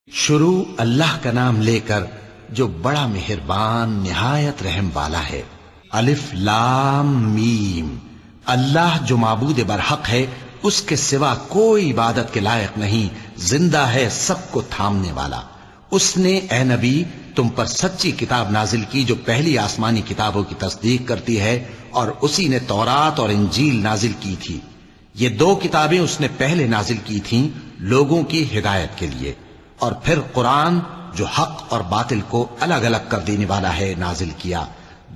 شروع اللہ کا نام لے کر جو بڑا مہربان نہایت رحم والا ہے۔ الف لام میم۔ اللہ جو معبود برحق ہے، اس کے سوا کوئی عبادت کے لائق نہیں، زندہ ہے، سب کو تھامنے والا۔ اس نے اے نبی تم پر سچی کتاب نازل کی جو پہلی آسمانی کتابوں کی تصدیق کرتی ہے، اور اسی نے تورات اور انجیل نازل کی تھی۔ یہ دو کتابیں اس نے پہلے نازل کی تھیں لوگوں کی ہدایت کے لیے، اور پھر قرآن جو حق اور باطل کو الگ الگ کر دینے والا ہے نازل کیا۔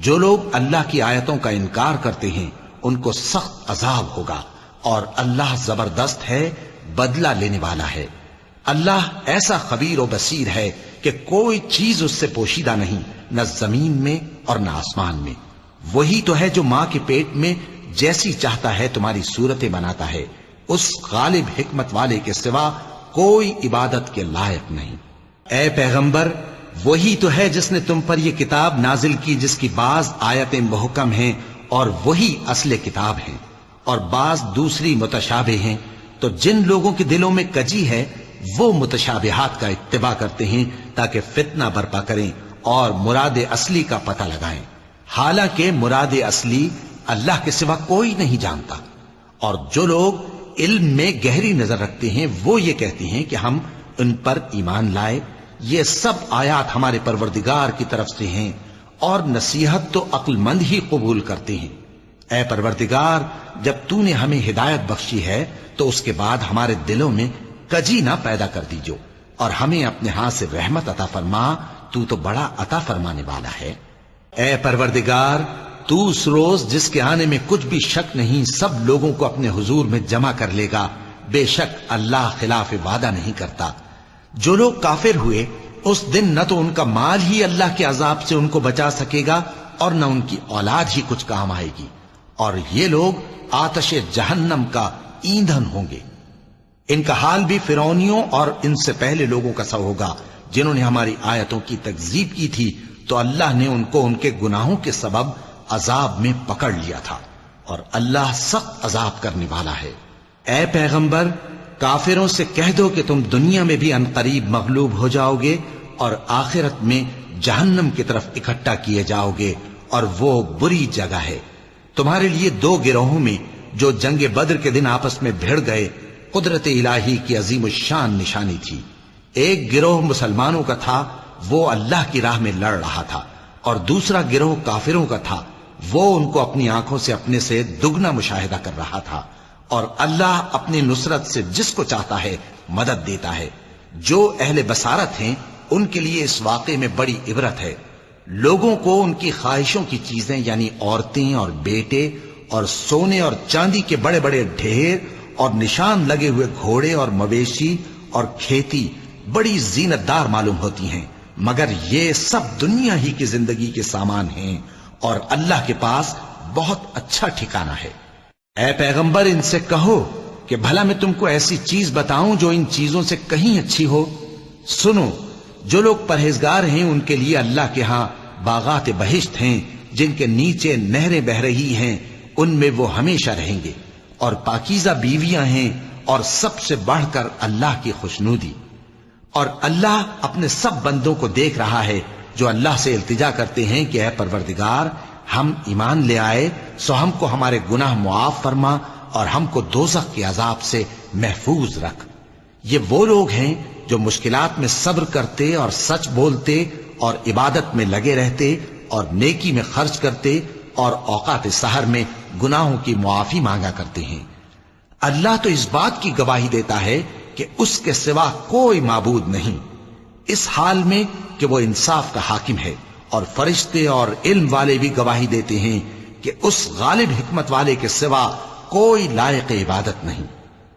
جو لوگ اللہ کی آیتوں کا انکار کرتے ہیں ان کو سخت عذاب ہوگا، اور اللہ زبردست ہے، بدلہ لینے والا ہے۔ اللہ ایسا خبیر و بصیر ہے کہ کوئی چیز اس سے پوشیدہ نہیں، نہ زمین میں اور نہ آسمان میں۔ وہی تو ہے جو ماں کے پیٹ میں جیسی چاہتا ہے تمہاری صورتیں بناتا ہے، اس غالب حکمت والے کے سوا کوئی عبادت کے لائق نہیں۔ اے پیغمبر، وہی تو ہے جس نے تم پر یہ کتاب نازل کی جس کی بعض آیتیں محکم ہیں اور وہی اصل کتاب ہیں، اور بعض دوسری متشابہ ہیں۔ تو جن لوگوں کے دلوں میں کجی ہے وہ متشابہات کا اتباع کرتے ہیں تاکہ فتنہ برپا کریں اور مراد اصلی کا پتہ لگائیں، حالانکہ مراد اصلی اللہ کے سوا کوئی نہیں جانتا۔ اور جو لوگ علم میں گہری نظر رکھتے ہیں وہ یہ کہتے ہیں کہ ہم ان پر ایمان لائے۔ یہ سب آیات ہمارے پروردگار کی طرف سے ہیں، اور نصیحت تو عقل مند ہی قبول کرتے ہیں۔ اے پروردگار، جب تو نے ہمیں ہدایت بخشی ہے تو اس کے بعد ہمارے دلوں میں کجی نہ پیدا کر دیجو، اور ہمیں اپنے ہاتھ سے رحمت عطا فرما، تو بڑا عطا فرمانے والا ہے۔ اے پروردگار، تو اس روز جس کے آنے میں کچھ بھی شک نہیں سب لوگوں کو اپنے حضور میں جمع کر لے گا، بے شک اللہ خلاف وعدہ نہیں کرتا۔ جو لوگ کافر ہوئے اس دن نہ تو ان کا مال ہی اللہ کے عذاب سے ان کو بچا سکے گا اور نہ ان کی اولاد ہی کچھ کام آئے گی، اور یہ لوگ آتش جہنم کا ایندھن ہوں گے۔ ان کا حال بھی فرعونیوں اور ان سے پہلے لوگوں کا سا ہوگا جنہوں نے ہماری آیتوں کی تکذیب کی تھی، تو اللہ نے ان کو ان کے گناہوں کے سبب عذاب میں پکڑ لیا تھا، اور اللہ سخت عذاب کرنے والا ہے۔ اے پیغمبر، کافروں سے کہہ دو کہ تم دنیا میں بھی عنقریب مغلوب ہو جاؤ گے اور آخرت میں جہنم کی طرف اکٹھا کیے جاؤ گے، اور وہ بری جگہ ہے۔ تمہارے لیے دو گروہوں میں جو جنگ بدر کے دن آپس میں بھڑ گئے قدرت الہی کی عظیم الشان نشانی تھی۔ ایک گروہ مسلمانوں کا تھا، وہ اللہ کی راہ میں لڑ رہا تھا، اور دوسرا گروہ کافروں کا تھا، وہ ان کو اپنی آنکھوں سے اپنے سے دگنا مشاہدہ کر رہا تھا۔ اور اللہ اپنی نصرت سے جس کو چاہتا ہے مدد دیتا ہے۔ جو اہل بصارت ہیں ان کے لیے اس واقعے میں بڑی عبرت ہے۔ لوگوں کو ان کی خواہشوں کی چیزیں یعنی عورتیں اور بیٹے اور سونے اور چاندی کے بڑے بڑے ڈھیر اور نشان لگے ہوئے گھوڑے اور مویشی اور کھیتی بڑی زینت دار معلوم ہوتی ہیں، مگر یہ سب دنیا ہی کی زندگی کے سامان ہیں، اور اللہ کے پاس بہت اچھا ٹھکانہ ہے۔ اے پیغمبر، ان سے کہو کہ بھلا میں تم کو ایسی چیز بتاؤں جو ان چیزوں سے کہیں اچھی ہو۔ سنو، جو لوگ پرہیزگار ہیں ان کے لیے اللہ کے ہاں باغات بہشت ہیں جن کے نیچے نہریں بہ رہی ہیں، ان میں وہ ہمیشہ رہیں گے، اور پاکیزہ بیویاں ہیں، اور سب سے بڑھ کر اللہ کی خوشنودی۔ اور اللہ اپنے سب بندوں کو دیکھ رہا ہے جو اللہ سے التجا کرتے ہیں کہ اے پروردگار، ہم ایمان لے آئے سو ہم کو ہمارے گناہ معاف فرما اور ہم کو دوزخ کے عذاب سے محفوظ رکھ۔ یہ وہ لوگ ہیں جو مشکلات میں صبر کرتے اور سچ بولتے اور عبادت میں لگے رہتے اور نیکی میں خرچ کرتے اور اوقات سحر میں گناہوں کی معافی مانگا کرتے ہیں۔ اللہ تو اس بات کی گواہی دیتا ہے کہ اس کے سوا کوئی معبود نہیں، اس حال میں کہ وہ انصاف کا حاکم ہے، اور فرشتے اور علم والے بھی گواہی دیتے ہیں کہ اس غالب حکمت والے کے سوا کوئی لائق عبادت نہیں۔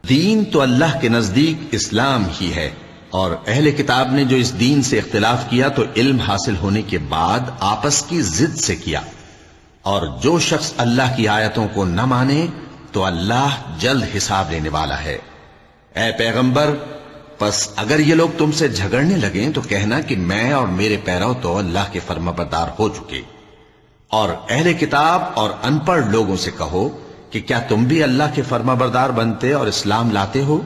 دین تو اللہ کے نزدیک اسلام ہی ہے، اور اہل کتاب نے جو اس دین سے اختلاف کیا تو علم حاصل ہونے کے بعد آپس کی ضد سے کیا، اور جو شخص اللہ کی آیتوں کو نہ مانے تو اللہ جلد حساب لینے والا ہے۔ اے پیغمبر، پس اگر یہ لوگ تم سے جھگڑنے لگیں تو کہنا کہ میں اور میرے پیرو تو اللہ کے فرمانبردار ہو چکے، اور اہل کتاب اور ان پڑھ لوگوں سے کہو کہ کیا تم بھی اللہ کے فرمانبردار بنتے اور اسلام لاتے ہو؟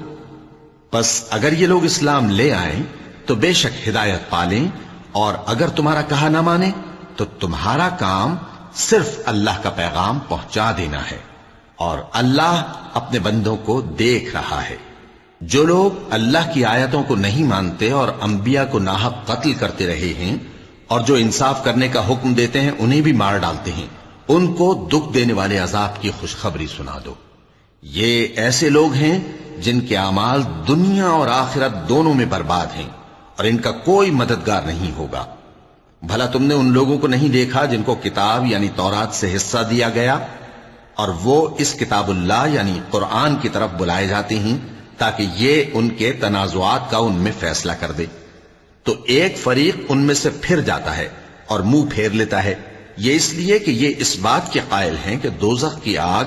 پس اگر یہ لوگ اسلام لے آئیں تو بے شک ہدایت پالیں، اور اگر تمہارا کہا نہ مانے تو تمہارا کام صرف اللہ کا پیغام پہنچا دینا ہے، اور اللہ اپنے بندوں کو دیکھ رہا ہے۔ جو لوگ اللہ کی آیتوں کو نہیں مانتے اور انبیاء کو ناحق قتل کرتے رہے ہیں، اور جو انصاف کرنے کا حکم دیتے ہیں انہیں بھی مار ڈالتے ہیں، ان کو دکھ دینے والے عذاب کی خوشخبری سنا دو۔ یہ ایسے لوگ ہیں جن کے اعمال دنیا اور آخرت دونوں میں برباد ہیں، اور ان کا کوئی مددگار نہیں ہوگا۔ بھلا تم نے ان لوگوں کو نہیں دیکھا جن کو کتاب یعنی تورات سے حصہ دیا گیا، اور وہ اس کتاب اللہ یعنی قرآن کی طرف بلائے جاتے ہیں تاکہ یہ ان کے تنازعات کا ان میں فیصلہ کر دے؟ تو ایک فریق ان میں سے پھر جاتا ہے اور منہ پھیر لیتا ہے، یہ اس لیے کہ یہ اس بات کے قائل ہیں کہ دوزخ کی آگ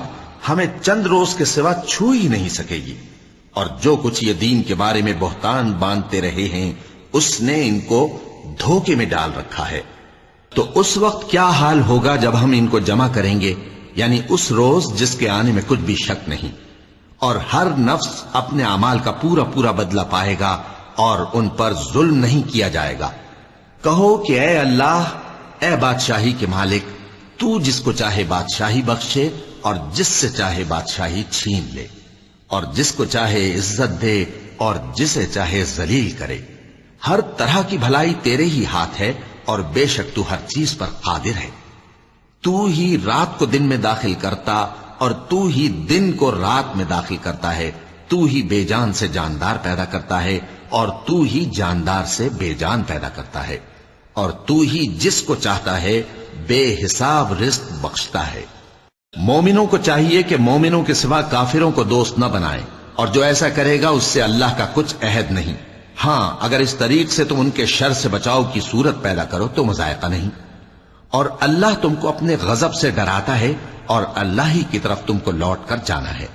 ہمیں چند روز کے سوا چھو ہی نہیں سکے گی، اور جو کچھ یہ دین کے بارے میں بہتان باندھتے رہے ہیں اس نے ان کو دھوکے میں ڈال رکھا ہے۔ تو اس وقت کیا حال ہوگا جب ہم ان کو جمع کریں گے، یعنی اس روز جس کے آنے میں کچھ بھی شک نہیں، اور ہر نفس اپنے اعمال کا پورا پورا بدلہ پائے گا، اور ان پر ظلم نہیں کیا جائے گا۔ کہو کہ اے اللہ، اے بادشاہی کے مالک، تو جس کو چاہے بادشاہی بخشے اور جس سے چاہے بادشاہی چھین لے، اور جس کو چاہے عزت دے اور جسے چاہے ذلیل کرے۔ ہر طرح کی بھلائی تیرے ہی ہاتھ ہے، اور بے شک تو ہر چیز پر قادر ہے۔ تو ہی رات کو دن میں داخل کرتا اور تو ہی دن کو رات میں داخل کرتا ہے، تو ہی بے جان سے جاندار پیدا کرتا ہے اور تو ہی جاندار سے بے جان پیدا کرتا ہے، اور تو ہی جس کو چاہتا ہے بے حساب رزق بخشتا ہے۔ مومنوں کو چاہیے کہ مومنوں کے سوا کافروں کو دوست نہ بنائیں، اور جو ایسا کرے گا اس سے اللہ کا کچھ عہد نہیں۔ ہاں اگر اس طریق سے تم ان کے شر سے بچاؤ کی صورت پیدا کرو تو مذائقہ نہیں، اور اللہ تم کو اپنے غضب سے ڈراتا ہے، اور اللہ ہی کی طرف تم کو لوٹ کر جانا ہے۔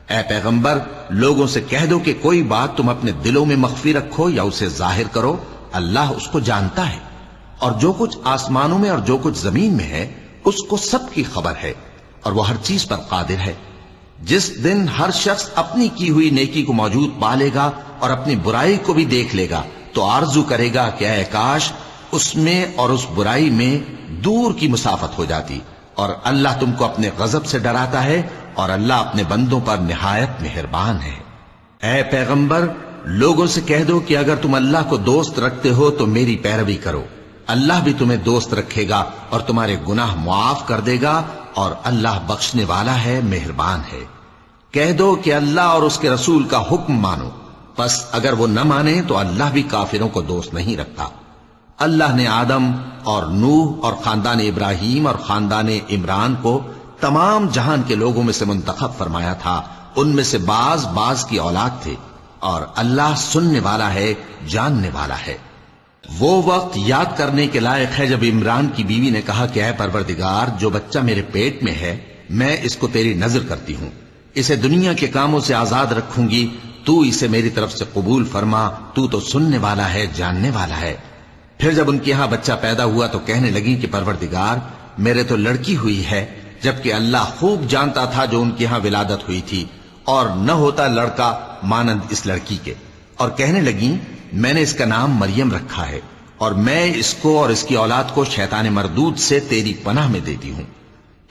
اے پیغمبر، لوگوں سے کہہ دو کہ کوئی بات تم اپنے دلوں میں مخفی رکھو یا اسے ظاہر کرو، اللہ اس کو جانتا ہے، اور جو کچھ آسمانوں میں اور جو کچھ زمین میں ہے اس کو سب کی خبر ہے، اور وہ ہر چیز پر قادر ہے۔ جس دن ہر شخص اپنی کی ہوئی نیکی کو موجود پا لے گا اور اپنی برائی کو بھی دیکھ لے گا تو آرزو کرے گا کہ اے کاش اس میں اور اس برائی میں دور کی مسافت ہو جاتی، اور اللہ تم کو اپنے غضب سے ڈراتا ہے، اور اللہ اپنے بندوں پر نہایت مہربان ہے۔ اے پیغمبر، لوگوں سے کہہ دو کہ اگر تم اللہ کو دوست رکھتے ہو تو میری پیروی کرو، اللہ بھی تمہیں دوست رکھے گا اور تمہارے گناہ معاف کر دے گا، اور اللہ بخشنے والا ہے، مہربان ہے۔ کہہ دو کہ اللہ اور اس کے رسول کا حکم مانو، پس اگر وہ نہ مانے تو اللہ بھی کافروں کو دوست نہیں رکھتا۔ اللہ نے آدم اور نوح اور خاندان ابراہیم اور خاندان عمران کو تمام جہان کے لوگوں میں سے منتخب فرمایا تھا، ان میں سے بعض بعض کی اولاد تھے، اور اللہ سننے والا ہے، جاننے والا ہے۔ وہ وقت یاد کرنے کے لائق ہے جب عمران کی بیوی نے کہا کہ اے پروردگار، جو بچہ میرے پیٹ میں ہے میں اس کو تیری نذر کرتی ہوں، اسے دنیا کے کاموں سے آزاد رکھوں گی، تو اسے میری طرف سے قبول فرما، تو سننے والا ہے، جاننے والا ہے۔ پھر جب ان کے ہاں بچہ پیدا ہوا تو کہنے لگی کہ پروردگار، میرے تو لڑکی ہوئی ہے، جبکہ اللہ خوب جانتا تھا جو ان کے ہاں ولادت ہوئی تھی، اور نہ ہوتا لڑکا مانند اس لڑکی کے۔ اور کہنے لگی میں نے اس کا نام مریم رکھا ہے، اور میں اس کو اور اس کی اولاد کو شیطان مردود سے تیری پناہ میں دیتی ہوں۔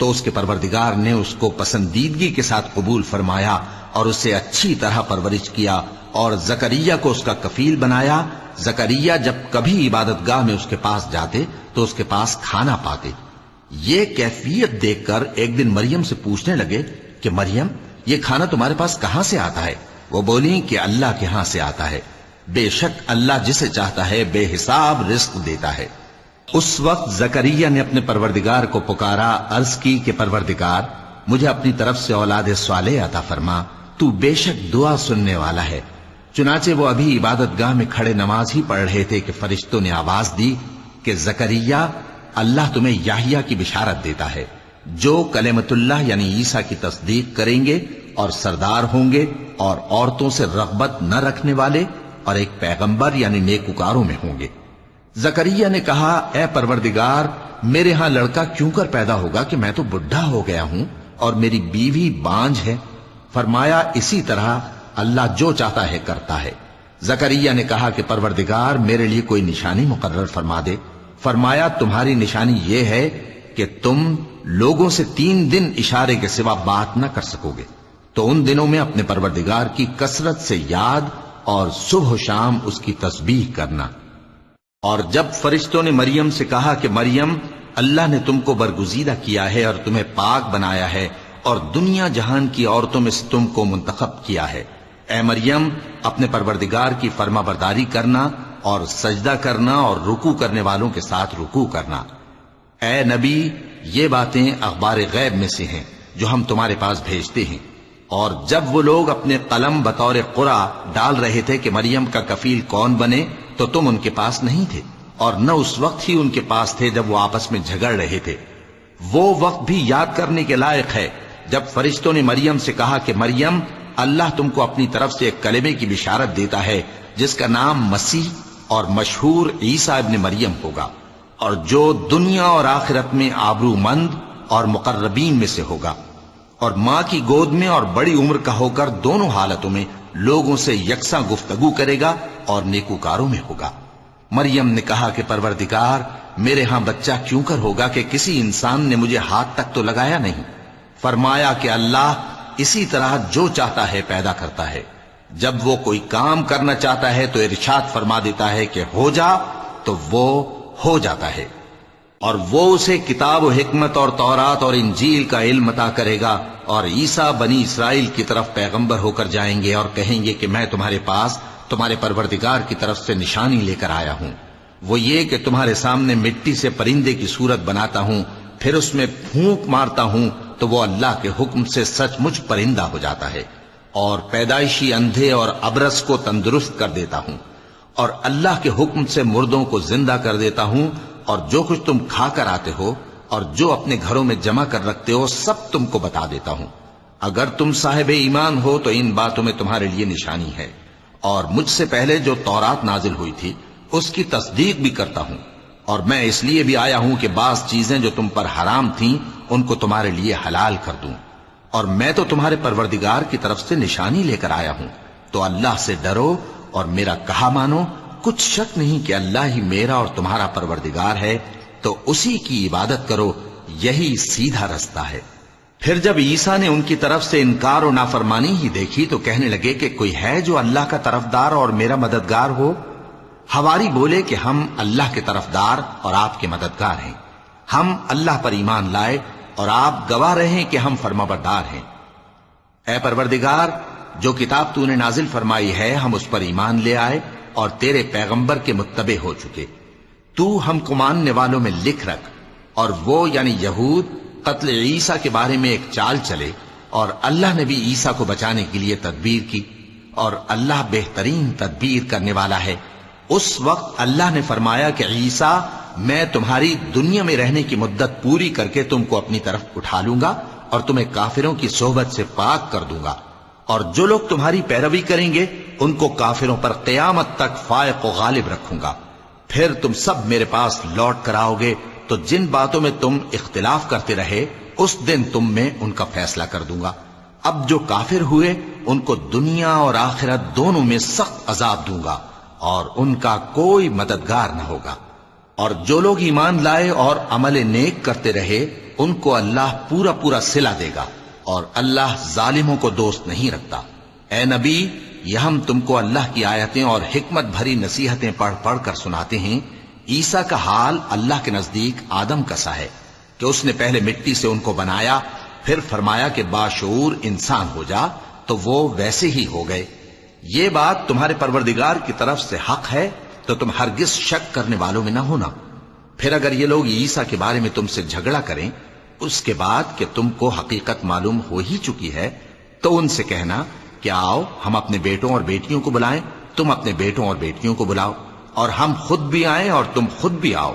تو اس کے پروردگار نے اس کو پسندیدگی کے ساتھ قبول فرمایا اور اسے اچھی طرح پرورش کیا، اور زکریا کو اس کا کفیل بنایا۔ زکریا جب کبھی عبادت گاہ میں اس کے پاس جاتے تو اس کے پاس کھانا پاتے۔ یہ کیفیت دیکھ کر ایک دن مریم سے پوچھنے لگے کہ مریم، یہ کھانا تمہارے پاس کہاں سے آتا ہے؟ وہ بولی کہ اللہ کے ہاں سے آتا ہے، بے شک اللہ جسے چاہتا ہے بے حساب رزق دیتا ہے۔ اس وقت زکریا نے اپنے پروردگار کو پکارا، عرض کی کہ پروردگار، مجھے اپنی طرف سے اولاد صالح عطا فرما، تو بے شک دعا سننے والا ہے۔ چنانچہ وہ ابھی عبادت گاہ میں کھڑے نماز ہی پڑھ رہے تھے کہ فرشتوں نے آواز دی کہ زکریا، اللہ تمہیں یحییٰ کی بشارت دیتا ہے، جو کلمۃ اللہ یعنی عیسیٰ کی تصدیق کریں گے اور سردار ہوں گے، اور عورتوں سے رغبت نہ رکھنے والے، اور ایک پیغمبر یعنی نیکوکاروں میں ہوں گے۔ زکریا نے کہا، اے پروردگار، میرے ہاں لڑکا کیوں کر پیدا ہوگا کہ میں تو بڈھا ہو گیا ہوں اور میری بیوی بانجھ ہے۔ فرمایا، اسی طرح اللہ جو چاہتا ہے کرتا ہے۔ زکریا نے کہا کہ پروردگار میرے لیے کوئی نشانی مقرر فرما دے۔ فرمایا تمہاری نشانی یہ ہے کہ تم لوگوں سے 3 دن اشارے کے سوا بات نہ کر سکو گے، تو ان دنوں میں اپنے پروردگار کی کثرت سے یاد اور صبح و شام اس کی تسبیح کرنا۔ اور جب فرشتوں نے مریم سے کہا کہ مریم، اللہ نے تم کو برگزیدہ کیا ہے اور تمہیں پاک بنایا ہے اور دنیا جہان کی عورتوں میں سے تم کو منتخب کیا ہے، اے مریم اپنے پروردگار کی فرما برداری کرنا اور سجدہ کرنا اور رکوع کرنے والوں کے ساتھ رکوع کرنا۔ اے نبی، یہ باتیں اخبار غیب میں سے ہیں جو ہم تمہارے پاس بھیجتے ہیں۔ اور جب وہ لوگ اپنے قلم بطور قرعہ ڈال رہے تھے کہ مریم کا کفیل کون بنے، تو تم ان کے پاس نہیں تھے، اور نہ اس وقت ہی ان کے پاس تھے جب وہ آپس میں جھگڑ رہے تھے۔ وہ وقت بھی یاد کرنے کے لائق ہے جب فرشتوں نے مریم سے کہا کہ مریم، اللہ تم کو اپنی طرف سے ایک کلمے کی بشارت دیتا ہے جس کا نام مسیح اور مشہور عیسیٰ ابن مریم ہوگا، اور جو دنیا اور آخرت میں آبرو مند اور مقربین میں سے ہوگا، اور ماں کی گود میں اور بڑی عمر کا ہو کر دونوں حالتوں میں لوگوں سے یکساں گفتگو کرے گا اور نیکوکاروں میں ہوگا۔ مریم نے کہا کہ پروردگار، میرے ہاں بچہ کیوں کر ہوگا کہ کسی انسان نے مجھے ہاتھ تک تو لگایا نہیں۔ فرمایا کہ اللہ اسی طرح جو چاہتا ہے پیدا کرتا ہے، جب وہ کوئی کام کرنا چاہتا ہے تو ارشاد فرما دیتا ہے کہ ہو جا، تو وہ ہو جاتا ہے۔ اور وہ اسے کتاب و حکمت اور تورات اور انجیل کا علم عطا کرے گا، اور عیسیٰ بنی اسرائیل کی طرف پیغمبر ہو کر جائیں گے اور کہیں گے کہ میں تمہارے پاس تمہارے پروردگار کی طرف سے نشانی لے کر آیا ہوں، وہ یہ کہ تمہارے سامنے مٹی سے پرندے کی صورت بناتا ہوں، پھر اس میں پھونک مارتا ہوں تو وہ اللہ کے حکم سے سچ مچ پرندہ ہو جاتا ہے، اور پیدائشی اندھے اور ابرص کو تندرست کر دیتا ہوں، اور اللہ کے حکم سے مردوں کو زندہ کر دیتا ہوں، اور جو کچھ تم کھا کر آتے ہو اور جو اپنے گھروں میں جمع کر رکھتے ہو سب تم کو بتا دیتا ہوں۔ اگر تم صاحب ایمان ہو تو ان باتوں میں تمہارے لیے نشانی ہے، اور مجھ سے پہلے جو تورات نازل ہوئی تھی اس کی تصدیق بھی کرتا ہوں، اور میں اس لیے بھی آیا ہوں کہ بعض چیزیں جو تم پر حرام تھیں ان کو تمہارے لیے حلال کر دوں، اور میں تو تمہارے پروردگار کی طرف سے نشانی لے کر آیا ہوں، تو اللہ سے ڈرو اور میرا کہا مانو۔ کچھ شک نہیں کہ اللہ ہی میرا اور تمہارا پروردگار ہے، تو اسی کی عبادت کرو، یہی سیدھا رستہ ہے۔ پھر جب عیسیٰ نے ان کی طرف سے انکار و نافرمانی ہی دیکھی تو کہنے لگے کہ کوئی ہے جو اللہ کا طرفدار اور میرا مددگار ہو؟ حواری بولے کہ ہم اللہ کے طرفدار اور آپ کے مددگار ہیں، ہم اللہ پر ایمان لائے اور آپ گواہ رہے کہ ہم فرمانبردار ہیں۔ اے پروردگار، جو کتاب تو نے نازل فرمائی ہے ہم اس پر ایمان لے آئے اور تیرے پیغمبر کے متبع ہو چکے، تو ہم کو ماننے والوں میں لکھ رکھ۔ اور وہ یعنی یہود قتل عیسیٰ کے بارے میں ایک چال چلے، اور اللہ نے بھی عیسیٰ کو بچانے کے لیے تدبیر کی، اور اللہ بہترین تدبیر کرنے والا ہے۔ اس وقت اللہ نے فرمایا کہ عیسیٰ، میں تمہاری دنیا میں رہنے کی مدت پوری کر کے تم کو اپنی طرف اٹھا لوں گا اور تمہیں کافروں کی صحبت سے پاک کر دوں گا، اور جو لوگ تمہاری پیروی کریں گے ان کو کافروں پر قیامت تک فائق و غالب رکھوں گا۔ پھر تم سب میرے پاس لوٹ کر آؤ گے تو جن باتوں میں تم اختلاف کرتے رہے اس دن تم میں ان کا فیصلہ کر دوں گا۔ اب جو کافر ہوئے ان کو دنیا اور آخرت دونوں میں سخت عذاب دوں گا، اور ان کا کوئی مددگار نہ ہوگا۔ اور جو لوگ ایمان لائے اور عمل نیک کرتے رہے ان کو اللہ پورا پورا صلہ دے گا، اور اللہ ظالموں کو دوست نہیں رکھتا۔ اے نبی، یہ ہم تم کو اللہ کی آیتیں اور حکمت بھری نصیحتیں پڑھ پڑھ کر سناتے ہیں۔ عیسیٰ کا حال اللہ کے نزدیک آدم کا سا ہے کہ اس نے پہلے مٹی سے ان کو بنایا، پھر فرمایا کہ باشعور انسان ہو جا، تو وہ ویسے ہی ہو گئے۔ یہ بات تمہارے پروردگار کی طرف سے حق ہے، تو تم ہرگز شک کرنے والوں میں نہ ہونا۔ پھر اگر یہ لوگ عیسیٰ کے بارے میں تم سے جھگڑا کریں اس کے بعد کہ تم کو حقیقت معلوم ہو ہی چکی ہے، تو ان سے کہنا کہ آؤ ہم اپنے بیٹوں اور بیٹیوں کو بلائیں، تم اپنے بیٹوں اور بیٹیوں کو بلاؤ، اور ہم خود بھی آئیں اور تم خود بھی آؤ،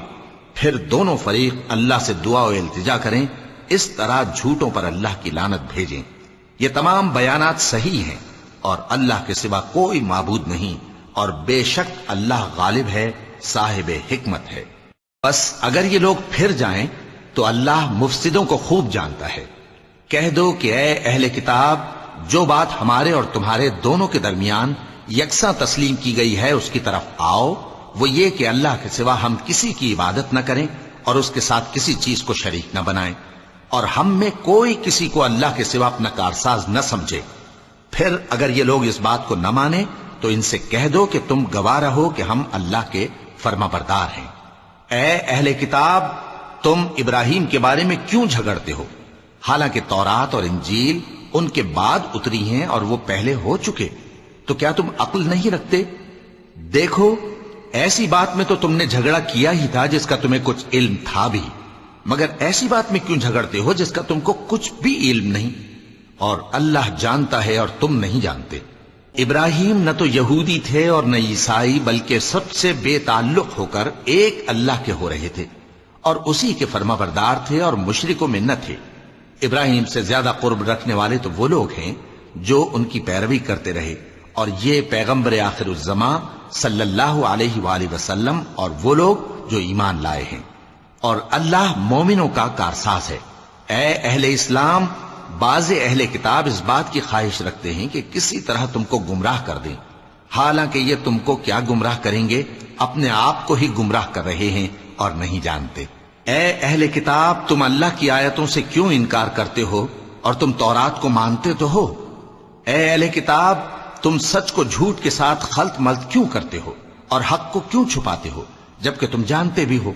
پھر دونوں فریق اللہ سے دعا و التجا کریں، اس طرح جھوٹوں پر اللہ کی لعنت بھیجیں۔ یہ تمام بیانات صحیح ہیں، اور اللہ کے سوا کوئی معبود نہیں، اور بے شک اللہ غالب ہے، صاحب حکمت ہے۔ بس اگر یہ لوگ پھر جائیں تو اللہ مفسدوں کو خوب جانتا ہے۔ کہہ دو کہ اے اہل کتاب، جو بات ہمارے اور تمہارے دونوں کے درمیان یکساں تسلیم کی گئی ہے اس کی طرف آؤ، وہ یہ کہ اللہ کے سوا ہم کسی کی عبادت نہ کریں اور اس کے ساتھ کسی چیز کو شریک نہ بنائیں، اور ہم میں کوئی کسی کو اللہ کے سوا اپنا کارساز نہ سمجھے۔ پھر اگر یہ لوگ اس بات کو نہ مانیں تو ان سے کہہ دو کہ تم گواہ رہو کہ ہم اللہ کے فرما بردار ہیں۔ اے اہل کتاب، تم ابراہیم کے بارے میں کیوں جھگڑتے ہو؟ حالانکہ تورات اور انجیل ان کے بعد اتری ہیں اور وہ پہلے ہو چکے، تو کیا تم عقل نہیں رکھتے؟ دیکھو، ایسی بات میں تو تم نے جھگڑا کیا ہی تھا جس کا تمہیں کچھ علم تھا بھی، مگر ایسی بات میں کیوں جھگڑتے ہو جس کا تم کو کچھ بھی علم نہیں؟ اور اللہ جانتا ہے اور تم نہیں جانتے۔ ابراہیم نہ تو یہودی تھے اور نہ عیسائی، بلکہ سب سے بے تعلق ہو کر ایک اللہ کے ہو رہے تھے اور اسی کے فرما بردار تھے اور مشرکوں میں نہ تھے۔ ابراہیم سے زیادہ قرب رکھنے والے تو وہ لوگ ہیں جو ان کی پیروی کرتے رہے، اور یہ پیغمبر آخر الزماں صلی اللہ علیہ وآلہ وسلم اور وہ لوگ جو ایمان لائے ہیں، اور اللہ مومنوں کا کارساز ہے۔ اے اہل اسلام، بعض اہل کتاب اس بات کی خواہش رکھتے ہیں کہ کسی طرح تم کو گمراہ کر دیں، حالانکہ یہ تم کو کیا گمراہ کریں گے، اپنے آپ کو ہی گمراہ کر رہے ہیں اور نہیں جانتے۔ اے اہل کتاب، تم اللہ کی آیتوں سے کیوں انکار کرتے ہو اور تم تورات کو مانتے تو ہو؟ اے اہل کتاب، تم سچ کو جھوٹ کے ساتھ خلط ملط کیوں کرتے ہو اور حق کو کیوں چھپاتے ہو جبکہ تم جانتے بھی ہو؟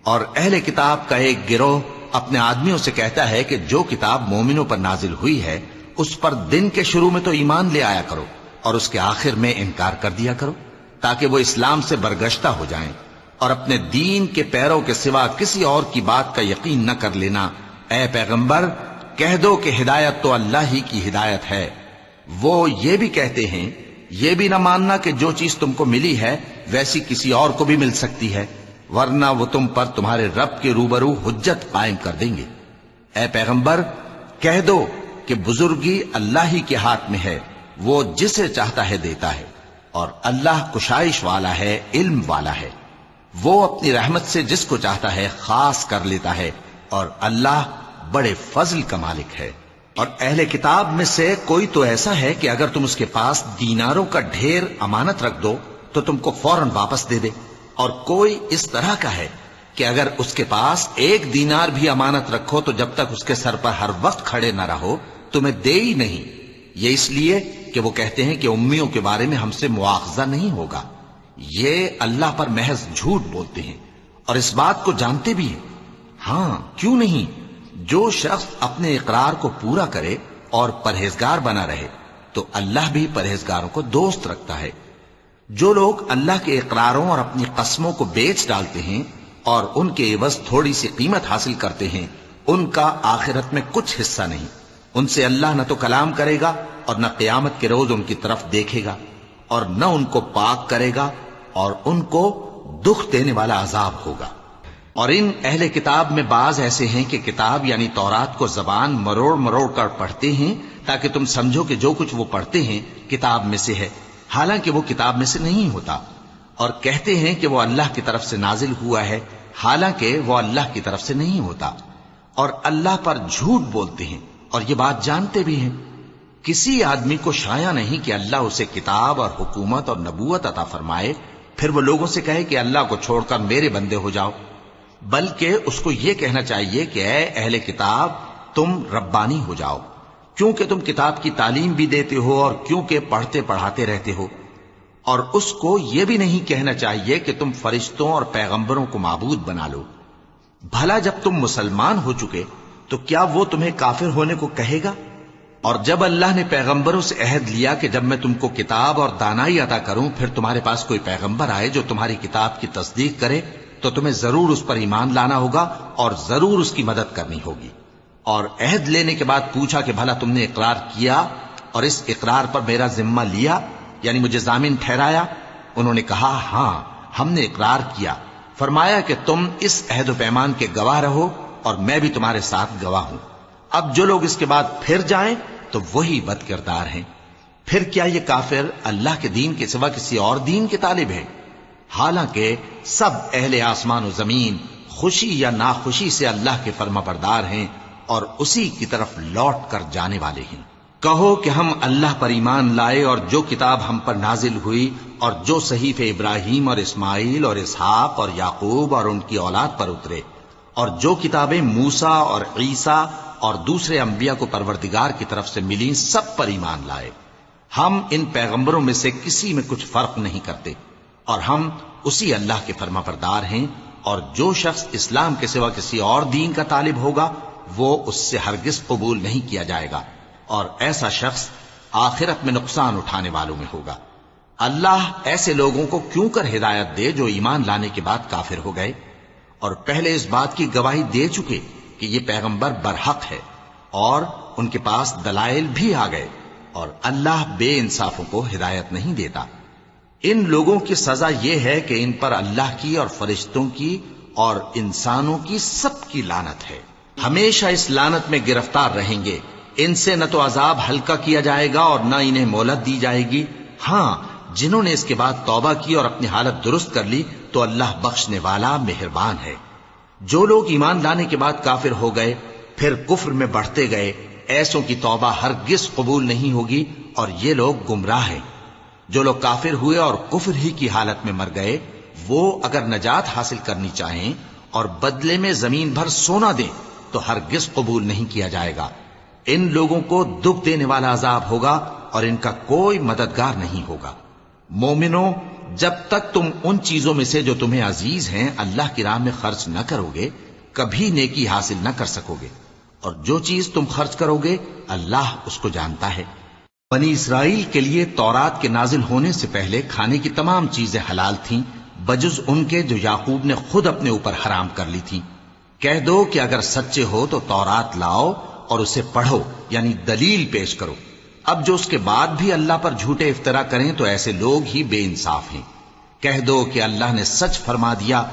اور اہل کتاب کا ایک گروہ اپنے آدمیوں سے کہتا ہے کہ جو کتاب مومنوں پر نازل ہوئی ہے اس پر دن کے شروع میں تو ایمان لے آیا کرو اور اس کے آخر میں انکار کر دیا کرو، تاکہ وہ اسلام سے برگشتہ ہو جائیں، اور اپنے دین کے پیروں کے سوا کسی اور کی بات کا یقین نہ کر لینا۔ اے پیغمبر، کہہ دو کہ ہدایت تو اللہ ہی کی ہدایت ہے۔ وہ یہ بھی کہتے ہیں، یہ بھی نہ ماننا کہ جو چیز تم کو ملی ہے ویسی کسی اور کو بھی مل سکتی ہے، ورنہ وہ تم پر تمہارے رب کے روبرو حجت قائم کر دیں گے۔ اے پیغمبر، کہہ دو کہ بزرگی اللہ ہی کے ہاتھ میں ہے، وہ جسے چاہتا ہے دیتا ہے، اور اللہ کشائش والا ہے، علم والا ہے۔ وہ اپنی رحمت سے جس کو چاہتا ہے خاص کر لیتا ہے، اور اللہ بڑے فضل کا مالک ہے۔ اور اہل کتاب میں سے کوئی تو ایسا ہے کہ اگر تم اس کے پاس دیناروں کا ڈھیر امانت رکھ دو تو تم کو فوراً واپس دے دے، اور کوئی اس طرح کا ہے کہ اگر اس کے پاس 1 دینار بھی امانت رکھو تو جب تک اس کے سر پر ہر وقت کھڑے نہ رہو تمہیں دے ہی نہیں۔ یہ اس لیے کہ وہ کہتے ہیں کہ امیوں کے بارے میں ہم سے مواخذہ نہیں ہوگا۔ یہ اللہ پر محض جھوٹ بولتے ہیں اور اس بات کو جانتے بھی ہیں۔ ہاں، کیوں نہیں؟ جو شخص اپنے اقرار کو پورا کرے اور پرہیزگار بنا رہے تو اللہ بھی پرہیزگاروں کو دوست رکھتا ہے۔ جو لوگ اللہ کے اقراروں اور اپنی قسموں کو بیچ ڈالتے ہیں اور ان کے عوض تھوڑی سی قیمت حاصل کرتے ہیں، ان کا آخرت میں کچھ حصہ نہیں۔ ان سے اللہ نہ تو کلام کرے گا اور نہ قیامت کے روز ان کی طرف دیکھے گا، اور نہ ان کو پاک کرے گا، اور ان کو دکھ دینے والا عذاب ہوگا۔ اور ان اہل کتاب میں بعض ایسے ہیں کہ کتاب یعنی تورات کو زبان مروڑ مروڑ کر پڑھتے ہیں تاکہ تم سمجھو کہ جو کچھ وہ پڑھتے ہیں کتاب میں سے ہے، حالانکہ وہ کتاب میں سے نہیں ہوتا، اور کہتے ہیں کہ وہ اللہ کی طرف سے نازل ہوا ہے، حالانکہ وہ اللہ کی طرف سے نہیں ہوتا، اور اللہ پر جھوٹ بولتے ہیں اور یہ بات جانتے بھی ہیں۔ کسی آدمی کو شایع نہیں کہ اللہ اسے کتاب اور حکومت اور نبوت عطا فرمائے پھر وہ لوگوں سے کہے کہ اللہ کو چھوڑ کر میرے بندے ہو جاؤ، بلکہ اس کو یہ کہنا چاہیے کہ اے اہل کتاب، تم ربانی ہو جاؤ، کیونکہ تم کتاب کی تعلیم بھی دیتے ہو اور کیونکہ پڑھتے پڑھاتے رہتے ہو۔ اور اس کو یہ بھی نہیں کہنا چاہیے کہ تم فرشتوں اور پیغمبروں کو معبود بنا لو۔ بھلا جب تم مسلمان ہو چکے تو کیا وہ تمہیں کافر ہونے کو کہے گا؟ اور جب اللہ نے پیغمبروں سے عہد لیا کہ جب میں تم کو کتاب اور دانائی عطا کروں پھر تمہارے پاس کوئی پیغمبر آئے جو تمہاری کتاب کی تصدیق کرے تو تمہیں ضرور اس پر ایمان لانا ہوگا اور ضرور اس کی مدد کرنی ہوگی۔ اور عہد لینے کے بعد پوچھا کہ بھلا تم نے اقرار کیا اور اس اقرار پر میرا ذمہ لیا، یعنی مجھے ضامن ٹھہرایا؟ انہوں نے کہا ہاں، ہم نے اقرار کیا۔ فرمایا کہ تم اس عہد و پیمان کے گواہ رہو اور میں بھی تمہارے ساتھ گواہ ہوں۔ اب جو لوگ اس کے بعد پھر جائیں تو وہی بد کردار ہیں۔ پھر کیا یہ کافر اللہ کے دین کے سوا کسی اور دین کے طالب ہیں؟ حالانکہ سب اہل آسمان و زمین خوشی یا ناخوشی سے اللہ کے فرما بردار ہیں اور اسی کی طرف لوٹ کر جانے والے ہیں۔ کہو کہ ہم اللہ پر ایمان لائے اور جو کتاب ہم پر نازل ہوئی اور جو صحیفے ابراہیم اور اسماعیل اور اسحاق اور یعقوب اور ان کی اولاد پر اترے اور جو کتابیں موسیٰ اور عیسیٰ اور دوسرے انبیاء کو پروردگار کی طرف سے ملیں سب پر ایمان لائے۔ ہم ان پیغمبروں میں سے کسی میں کچھ فرق نہیں کرتے اور ہم اسی اللہ کے فرما بردار ہیں، اور جو شخص اسلام کے سوا کسی اور دین کا طالب ہوگا وہ اس سے ہرگز قبول نہیں کیا جائے گا، اور ایسا شخص آخرت میں نقصان اٹھانے والوں میں ہوگا۔ اللہ ایسے لوگوں کو کیوں کر ہدایت دے جو ایمان لانے کے بعد کافر ہو گئے اور پہلے اس بات کی گواہی دے چکے کہ یہ پیغمبر برحق ہے اور ان کے پاس دلائل بھی آ گئے، اور اللہ بے انصافوں کو ہدایت نہیں دیتا۔ ان لوگوں کی سزا یہ ہے کہ ان پر اللہ کی اور فرشتوں کی اور انسانوں کی سب کی لعنت ہے، ہمیشہ اس لعنت میں گرفتار رہیں گے۔ ان سے نہ تو عذاب ہلکا کیا جائے گا اور نہ انہیں مہلت دی جائے گی۔ ہاں، جنہوں نے اس کے بعد توبہ کی اور اپنی حالت درست کر لی تو اللہ بخشنے والا مہربان ہے۔ جو لوگ ایمان لانے کے بعد کافر ہو گئے پھر کفر میں بڑھتے گئے، ایسوں کی توبہ ہرگز قبول نہیں ہوگی اور یہ لوگ گمراہ ہیں۔ جو لوگ کافر ہوئے اور کفر ہی کی حالت میں مر گئے، وہ اگر نجات حاصل کرنی چاہیں اور بدلے میں زمین بھر سونا دیں تو ہرگز قبول نہیں کیا جائے گا۔ ان لوگوں کو دکھ دینے والا عذاب ہوگا اور ان کا کوئی مددگار نہیں ہوگا۔ مومنو، جب تک تم ان چیزوں میں سے جو تمہیں عزیز ہیں اللہ کی راہ میں خرچ نہ کرو گے کبھی نیکی حاصل نہ کر سکو گے، اور جو چیز تم خرچ کرو گے اللہ اس کو جانتا ہے۔ بنی اسرائیل کے لیے تورات کے نازل ہونے سے پہلے کھانے کی تمام چیزیں حلال تھیں بجز ان کے جو یعقوب نے خود اپنے اوپر حرام کر لی تھیں۔ کہہ دو کہ اگر سچے ہو تو تورات لاؤ اور اسے پڑھو، یعنی دلیل پیش کرو۔ اب جو اس کے بعد بھی اللہ پر جھوٹے افطرا کریں تو ایسے لوگ ہی بے انصاف ہیں۔ کہہ دو کہ اللہ نے سچ فرما دیا،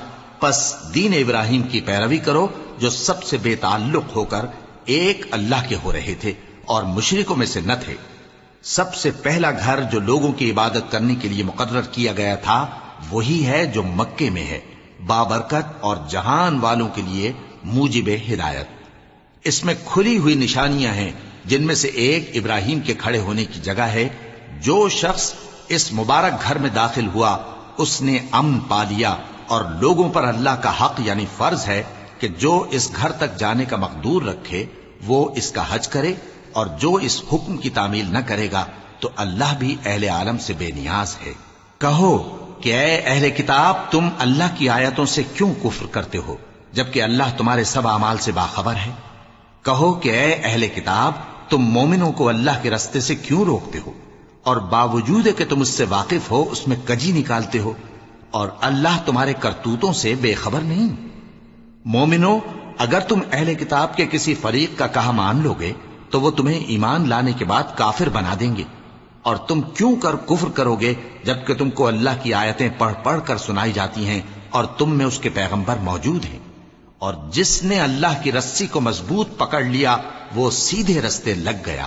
پس دین ابراہیم کی پیروی کرو جو سب سے بے تعلق ہو کر ایک اللہ کے ہو رہے تھے اور مشرکوں میں سے نہ تھے۔ سب سے پہلا گھر جو لوگوں کی عبادت کرنے کے لیے مقرر کیا گیا تھا وہی ہے جو مکے میں ہے، بابرکت اور جہان والوں کے لیے موجب ہدایت۔ اس میں کھلی ہوئی نشانیاں ہیں جن میں سے ایک ابراہیم کے کھڑے ہونے کی جگہ ہے۔ جو شخص اس مبارک گھر میں داخل ہوا اس نے امن پا لیا، اور لوگوں پر اللہ کا حق یعنی فرض ہے کہ جو اس گھر تک جانے کا مقدور رکھے وہ اس کا حج کرے، اور جو اس حکم کی تعمیل نہ کرے گا تو اللہ بھی اہل عالم سے بے نیاز ہے۔ کہو کہ اے اہل کتاب، تم اللہ کی آیتوں سے کیوں کفر کرتے ہو جبکہ اللہ تمہارے سب اعمال سے باخبر ہے؟ کہو کہ اے اہل کتاب، تم مومنوں کو اللہ کے رستے سے کیوں روکتے ہو اور باوجود کہ تم اس سے واقف ہو اس میں کجی نکالتے ہو، اور اللہ تمہارے کرتوتوں سے بے خبر نہیں؟ مومنو، اگر تم اہل کتاب کے کسی فریق کا کہا مان لو گے تو وہ تمہیں ایمان لانے کے بعد کافر بنا دیں گے، اور تم کیوں کر کفر کرو گے جبکہ تم کو اللہ کی آیتیں پڑھ پڑھ کر سنائی جاتی ہیں اور تم میں اس کے پیغمبر موجود ہیں۔ اور جس نے اللہ کی رسی کو مضبوط پکڑ لیا وہ سیدھے رستے لگ گیا۔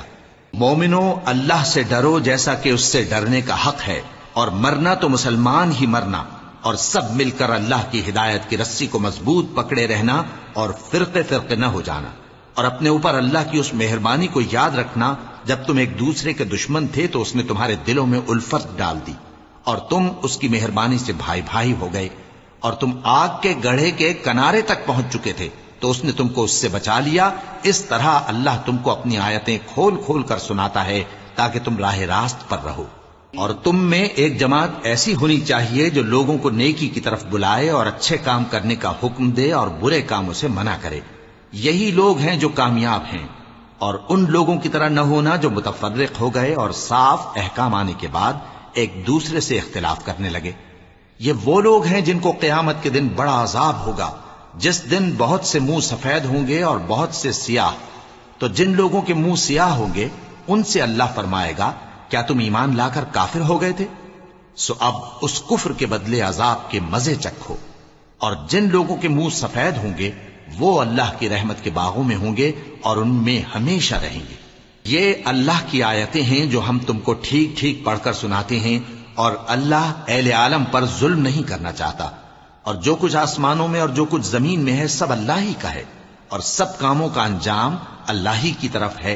مومنو، اللہ سے ڈرو جیسا کہ اس سے ڈرنے کا حق ہے، اور مرنا تو مسلمان ہی مرنا، اور سب مل کر اللہ کی ہدایت کی رسی کو مضبوط پکڑے رہنا اور فرقے فرقے نہ ہو جانا، اور اپنے اوپر اللہ کی اس مہربانی کو یاد رکھنا جب تم ایک دوسرے کے دشمن تھے تو اس نے تمہارے دلوں میں الفت ڈال دی اور تم اس کی مہربانی سے بھائی بھائی ہو گئے، اور تم آگ کے گڑھے کے کنارے تک پہنچ چکے تھے تو اس نے تم کو اس سے بچا لیا۔ اس طرح اللہ تم کو اپنی آیتیں کھول کھول کر سناتا ہے تاکہ تم راہ راست پر رہو۔ اور تم میں ایک جماعت ایسی ہونی چاہیے جو لوگوں کو نیکی کی طرف بلائے اور اچھے کام کرنے کا حکم دے اور برے کاموں سے منع کرے۔ یہی لوگ ہیں جو کامیاب ہیں، اور ان لوگوں کی طرح نہ ہونا جو متفرق ہو گئے اور صاف احکام آنے کے بعد ایک دوسرے سے اختلاف کرنے لگے۔ یہ وہ لوگ ہیں جن کو قیامت کے دن بڑا عذاب ہوگا، جس دن بہت سے منہ سفید ہوں گے اور بہت سے سیاہ۔ تو جن لوگوں کے منہ سیاہ ہوں گے ان سے اللہ فرمائے گا، کیا تم ایمان لا کر کافر ہو گئے تھے؟ سو اب اس کفر کے بدلے عذاب کے مزے چکھو۔ اور جن لوگوں کے منہ سفید ہوں گے وہ اللہ کی رحمت کے باغوں میں ہوں گے اور ان میں ہمیشہ رہیں گے۔ یہ اللہ کی آیتیں ہیں جو ہم تم کو ٹھیک ٹھیک پڑھ کر سناتے ہیں، اور اللہ اہل عالم پر ظلم نہیں کرنا چاہتا، اور جو کچھ آسمانوں میں اور جو کچھ زمین میں ہے سب اللہ ہی کا ہے، اور سب کاموں کا انجام اللہ ہی کی طرف ہے۔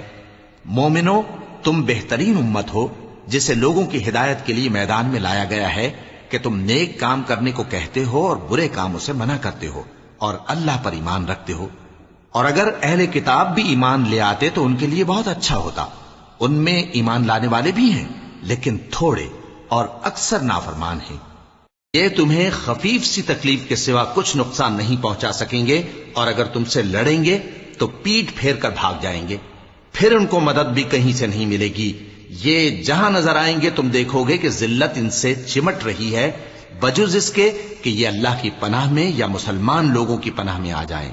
مومنو، تم بہترین امت ہو جسے لوگوں کی ہدایت کے لیے میدان میں لایا گیا ہے کہ تم نیک کام کرنے کو کہتے ہو اور برے کاموں سے منع کرتے ہو اور اللہ پر ایمان رکھتے ہو۔ اور اگر اہل کتاب بھی ایمان لے آتے تو ان کے لیے بہت اچھا ہوتا، ان میں ایمان لانے والے بھی ہیں لیکن تھوڑے اور اکثر نافرمان ہیں۔ یہ تمہیں خفیف سی تکلیف کے سوا کچھ نقصان نہیں پہنچا سکیں گے، اور اگر تم سے لڑیں گے تو پیٹ پھیر کر بھاگ جائیں گے، پھر ان کو مدد بھی کہیں سے نہیں ملے گی۔ یہ جہاں نظر آئیں گے تم دیکھو گے کہ ذلت ان سے چمٹ رہی ہے، بجز اس کے کہ یہ اللہ کی پناہ میں یا مسلمان لوگوں کی پناہ میں آ جائیں۔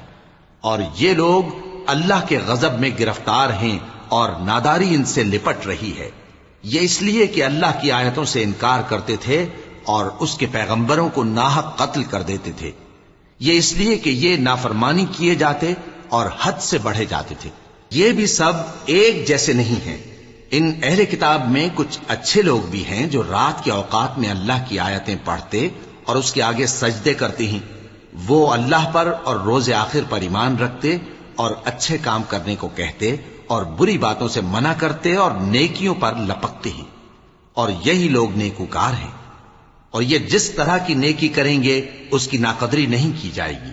اور یہ لوگ اللہ کے غضب میں گرفتار ہیں اور ناداری ان سے لپٹ رہی ہے۔ یہ اس لیے کہ اللہ کی آیتوں سے انکار کرتے تھے اور اس کے پیغمبروں کو ناحق قتل کر دیتے تھے۔ یہ اس لیے کہ یہ نافرمانی کیے جاتے اور حد سے بڑھے جاتے تھے۔ یہ بھی سب ایک جیسے نہیں ہیں۔ ان اہل کتاب میں کچھ اچھے لوگ بھی ہیں جو رات کے اوقات میں اللہ کی آیتیں پڑھتے اور اس کے آگے سجدے کرتے ہیں۔ وہ اللہ پر اور روز آخر پر ایمان رکھتے اور اچھے کام کرنے کو کہتے اور بری باتوں سے منع کرتے اور نیکیوں پر لپکتے ہیں، اور یہی لوگ نیکوکار ہیں۔ اور یہ جس طرح کی نیکی کریں گے اس کی ناقدری نہیں کی جائے گی،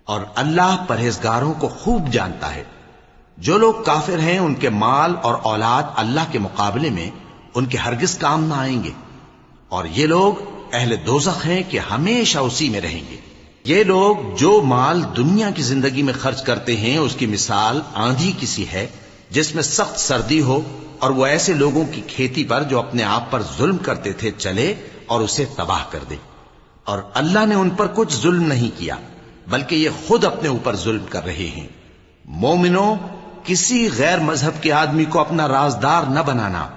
اور اللہ پرہیزگاروں کو خوب جانتا ہے۔ جو لوگ کافر ہیں ان کے مال اور اولاد اللہ کے مقابلے میں ان کے ہرگز کام نہ آئیں گے، اور یہ لوگ اہل دوزخ ہیں کہ ہمیشہ اسی میں رہیں گے۔ یہ لوگ جو مال دنیا کی زندگی میں خرچ کرتے ہیں اس کی مثال آندھی کسی ہے جس میں سخت سردی ہو، اور وہ ایسے لوگوں کی کھیتی پر جو اپنے آپ پر ظلم کرتے تھے چلے اور اسے تباہ کر دے۔ اور اللہ نے ان پر کچھ ظلم نہیں کیا بلکہ یہ خود اپنے اوپر ظلم کر رہے ہیں۔ مومنوں، کسی غیر مذہب کے آدمی کو اپنا رازدار نہ بنانا۔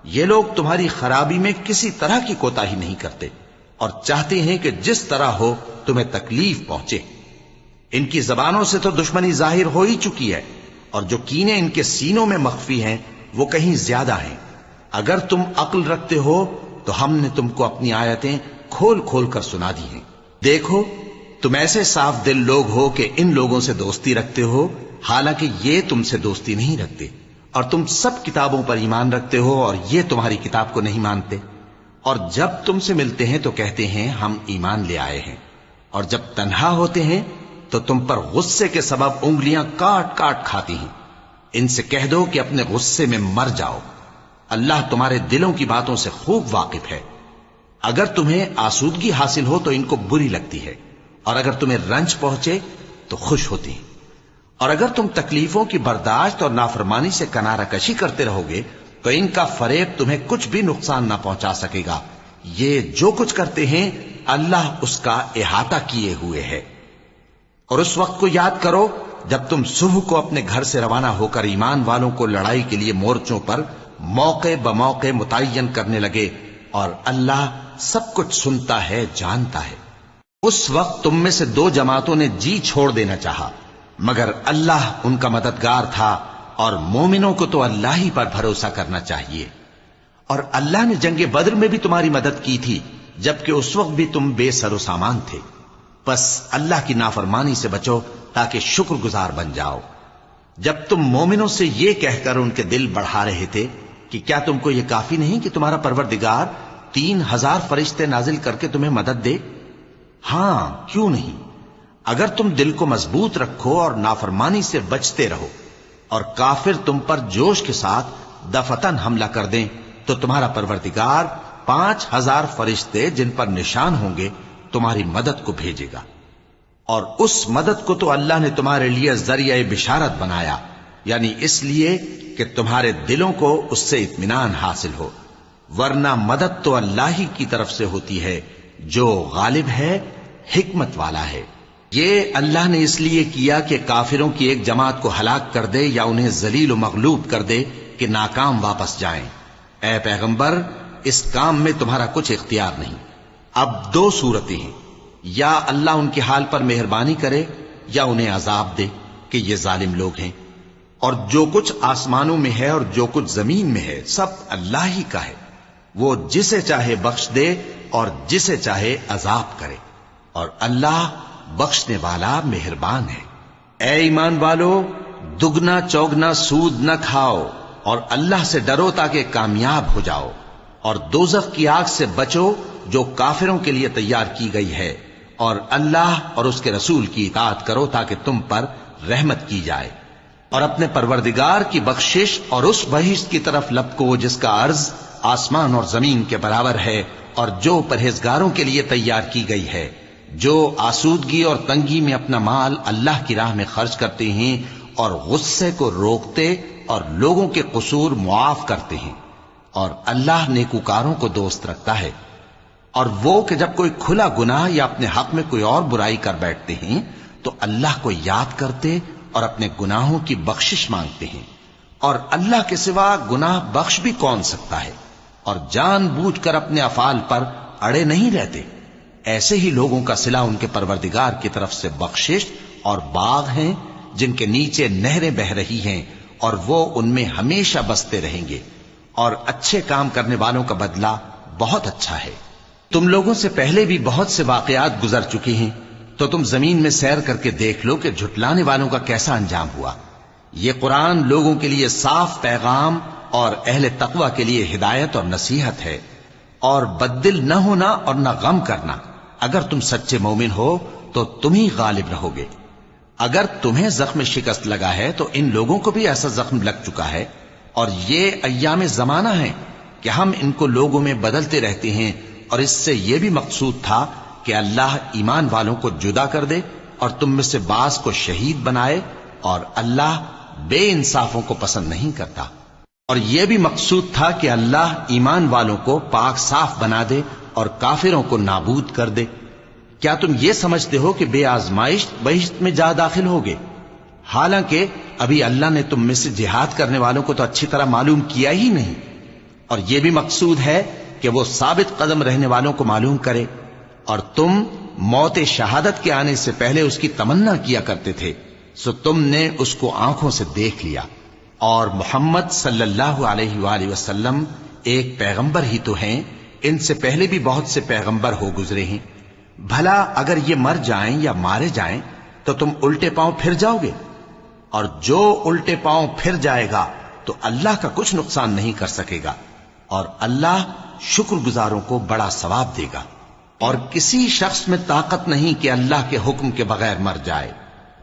یہ لوگ تمہاری خرابی میں کسی طرح کی کوتاہی نہیں کرتے اور چاہتے ہیں کہ جس طرح ہو تمہیں تکلیف پہنچے۔ ان کی زبانوں سے تو دشمنی ظاہر ہو ہی چکی ہے، اور جو کینے ان کے سینوں میں مخفی ہیں وہ کہیں زیادہ ہیں۔ اگر تم عقل رکھتے ہو تو ہم نے تم کو اپنی آیتیں کھول کھول کر سنا دی ہیں۔ دیکھو، تم ایسے صاف دل لوگ ہو کہ ان لوگوں سے دوستی رکھتے ہو، حالانکہ یہ تم سے دوستی نہیں رکھتے، اور تم سب کتابوں پر ایمان رکھتے ہو اور یہ تمہاری کتاب کو نہیں مانتے۔ اور جب تم سے ملتے ہیں تو کہتے ہیں ہم ایمان لے آئے ہیں، اور جب تنہا ہوتے ہیں تو تم پر غصے کے سبب انگلیاں کاٹ کاٹ کھاتی ہیں۔ ان سے کہہ دو کہ اپنے غصے میں مر جاؤ، اللہ تمہارے دلوں کی باتوں سے خوب واقف ہے۔ اگر تمہیں آسودگی حاصل ہو تو ان کو بری لگتی ہے، اور اگر تمہیں رنج پہنچے تو خوش ہوتی ہیں۔ اور اگر تم تکلیفوں کی برداشت اور نافرمانی سے کنارہ کشی کرتے رہو گے تو ان کا فریب تمہیں کچھ بھی نقصان نہ پہنچا سکے گا۔ یہ جو کچھ کرتے ہیں اللہ اس کا احاطہ کیے ہوئے ہے۔ اور اس وقت کو یاد کرو جب تم صبح کو اپنے گھر سے روانہ ہو کر ایمان والوں کو لڑائی کے لیے مورچوں پر موقع بموقع متعین کرنے لگے، اور اللہ سب کچھ سنتا ہے، جانتا ہے۔ اس وقت تم میں سے دو جماعتوں نے جی چھوڑ دینا چاہا، مگر اللہ ان کا مددگار تھا، اور مومنوں کو تو اللہ ہی پر بھروسہ کرنا چاہیے۔ اور اللہ نے جنگ بدر میں بھی تمہاری مدد کی تھی جبکہ اس وقت بھی تم بے سر و سامان تھے۔ بس اللہ کی نافرمانی سے بچو تاکہ شکر گزار بن جاؤ۔ جب تم مومنوں سے یہ کہہ کر ان کے دل بڑھا رہے تھے کہ کیا تم کو یہ کافی نہیں کہ تمہارا پروردگار 3000 فرشتے نازل کر کے تمہیں مدد دے؟ ہاں، کیوں نہیں؟ اگر تم دل کو مضبوط رکھو اور نافرمانی سے بچتے رہو، اور کافر تم پر جوش کے ساتھ دفتن حملہ کر دیں تو تمہارا پروردگار 5000 فرشتے جن پر نشان ہوں گے تمہاری مدد کو بھیجے گا۔ اور اس مدد کو تو اللہ نے تمہارے لیے ذریعہ بشارت بنایا، یعنی اس لیے کہ تمہارے دلوں کو اس سے اطمینان حاصل ہو، ورنہ مدد تو اللہ ہی کی طرف سے ہوتی ہے جو غالب ہے، حکمت والا ہے۔ یہ اللہ نے اس لیے کیا کہ کافروں کی ایک جماعت کو ہلاک کر دے یا انہیں ذلیل و مغلوب کر دے کہ ناکام واپس جائیں۔ اے پیغمبر، اس کام میں تمہارا کچھ اختیار نہیں۔ اب دو صورتیں ہیں، یا اللہ ان کے حال پر مہربانی کرے یا انہیں عذاب دے کہ یہ ظالم لوگ ہیں۔ اور جو کچھ آسمانوں میں ہے اور جو کچھ زمین میں ہے سب اللہ ہی کا ہے، وہ جسے چاہے بخش دے اور جسے چاہے عذاب کرے، اور اللہ بخشنے والا مہربان ہے۔ اے ایمان والو، دگنا چوگنا سود نہ کھاؤ اور اللہ سے ڈرو تاکہ کامیاب ہو جاؤ، اور دوزخ کی آگ سے بچو جو کافروں کے لیے تیار کی گئی ہے، اور اللہ اور اس کے رسول کی اطاعت کرو تاکہ تم پر رحمت کی جائے، اور اپنے پروردگار کی بخشش اور اس بہشت کی طرف لپکو جس کا عرض آسمان اور زمین کے برابر ہے، اور جو پرہیزگاروں کے لیے تیار کی گئی ہے، جو آسودگی اور تنگی میں اپنا مال اللہ کی راہ میں خرچ کرتے ہیں اور غصے کو روکتے اور لوگوں کے قصور معاف کرتے ہیں، اور اللہ نیکوکاروں کو دوست رکھتا ہے۔ اور وہ کہ جب کوئی کھلا گناہ یا اپنے حق میں کوئی اور برائی کر بیٹھتے ہیں تو اللہ کو یاد کرتے اور اپنے گناہوں کی بخشش مانگتے ہیں، اور اللہ کے سوا گناہ بخش بھی کون سکتا ہے، اور جان بوجھ کر اپنے افعال پر اڑے نہیں رہتے۔ ایسے ہی لوگوں کا صلہ ان کے پروردگار کی طرف سے بخشش اور باغ ہیں جن کے نیچے نہریں بہ رہی ہیں، اور وہ ان میں ہمیشہ بستے رہیں گے، اور اچھے کام کرنے والوں کا بدلہ بہت اچھا ہے۔ تم لوگوں سے پہلے بھی بہت سے واقعات گزر چکے ہیں، تو تم زمین میں سیر کر کے دیکھ لو کہ جھٹلانے والوں کا کیسا انجام ہوا۔ یہ قرآن لوگوں کے لیے صاف پیغام اور اہل تقوی کے لیے ہدایت اور نصیحت ہے، اور بددل نہ ہونا اور نہ غم کرنا۔ اگر تم سچے مومن ہو تو تم ہی غالب رہو گے۔ اگر تمہیں زخم شکست لگا ہے تو ان لوگوں کو بھی ایسا زخم لگ چکا ہے، اور یہ ایام زمانہ ہیں کہ ہم ان کو لوگوں میں بدلتے رہتے ہیں، اور اس سے یہ بھی مقصود تھا کہ اللہ ایمان والوں کو جدا کر دے اور تم میں سے بعض کو شہید بنائے، اور اللہ بے انصافوں کو پسند نہیں کرتا۔ اور یہ بھی مقصود تھا کہ اللہ ایمان والوں کو پاک صاف بنا دے اور کافروں کو نابود کر دے۔ کیا تم یہ سمجھتے ہو کہ بے آزمائش بہشت میں جا داخل ہوگے؟ حالانکہ ابھی اللہ نے تم میں سے جہاد کرنے والوں کو تو اچھی طرح معلوم کیا ہی نہیں، اور یہ بھی مقصود ہے کہ وہ ثابت قدم رہنے والوں کو معلوم کرے۔ اور تم موت شہادت کے آنے سے پہلے اس کی تمنا کیا کرتے تھے، سو تم نے اس کو آنکھوں سے دیکھ لیا۔ اور محمد صلی اللہ علیہ وآلہ وسلم ایک پیغمبر ہی تو ہیں، ان سے پہلے بھی بہت سے پیغمبر ہو گزرے ہیں۔ بھلا اگر یہ مر جائیں یا مارے جائیں تو تم الٹے پاؤں پھر جاؤ گے؟ اور جو الٹے پاؤں پھر جائے گا تو اللہ کا کچھ نقصان نہیں کر سکے گا، اور اللہ شکر گزاروں کو بڑا ثواب دے گا۔ اور کسی شخص میں طاقت نہیں کہ اللہ کے حکم کے بغیر مر جائے،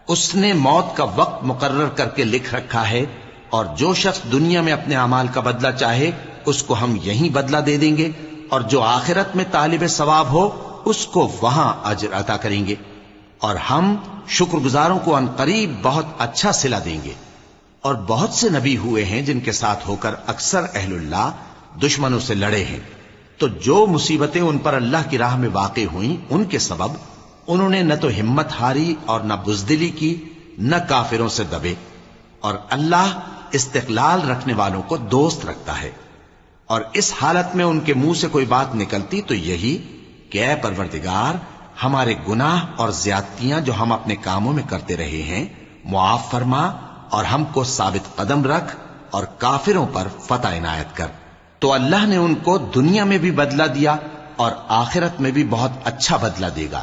اس نے موت کا وقت مقرر کر کے لکھ رکھا ہے، اور جو شخص دنیا میں اپنے اعمال کا بدلہ چاہے اس کو ہم یہیں بدلہ دے دیں گے، اور جو آخرت میں طالب ثواب ہو اس کو وہاں اجر عطا کریں گے، اور ہم شکر گزاروں کو عنقریب بہت اچھا صلہ دیں گے۔ اور بہت سے نبی ہوئے ہیں جن کے ساتھ ہو کر اکثر اہل اللہ دشمنوں سے لڑے ہیں، تو جو مصیبتیں ان پر اللہ کی راہ میں واقع ہوئیں ان کے سبب انہوں نے نہ تو ہمت ہاری اور نہ بزدلی کی، نہ کافروں سے دبے، اور اللہ استقلال رکھنے والوں کو دوست رکھتا ہے۔ اور اس حالت میں ان کے منہ سے کوئی بات نکلتی تو یہی کہ اے پروردگار، ہمارے گناہ اور زیادتیاں جو ہم اپنے کاموں میں کرتے رہے ہیں معاف فرما، اور ہم کو ثابت قدم رکھ، اور کافروں پر فتح عنایت کر۔ تو اللہ نے ان کو دنیا میں بھی بدلہ دیا اور آخرت میں بھی بہت اچھا بدلہ دے گا،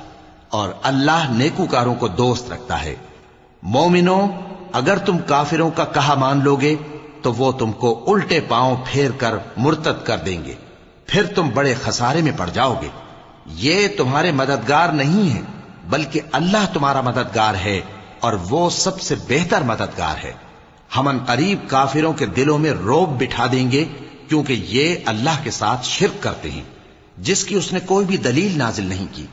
اور اللہ نیکوکاروں کو دوست رکھتا ہے۔ مومنوں، اگر تم کافروں کا کہا مان لوگے تو وہ تم کو الٹے پاؤں پھیر کر مرتد کر دیں گے، پھر تم بڑے خسارے میں پڑ جاؤ گے۔ یہ تمہارے مددگار نہیں ہیں بلکہ اللہ تمہارا مددگار ہے، اور وہ سب سے بہتر مددگار ہے۔ ہم عنقریب کافروں کے دلوں میں رعب بٹھا دیں گے، کیونکہ یہ اللہ کے ساتھ شرک کرتے ہیں جس کی اس نے کوئی بھی دلیل نازل نہیں کی،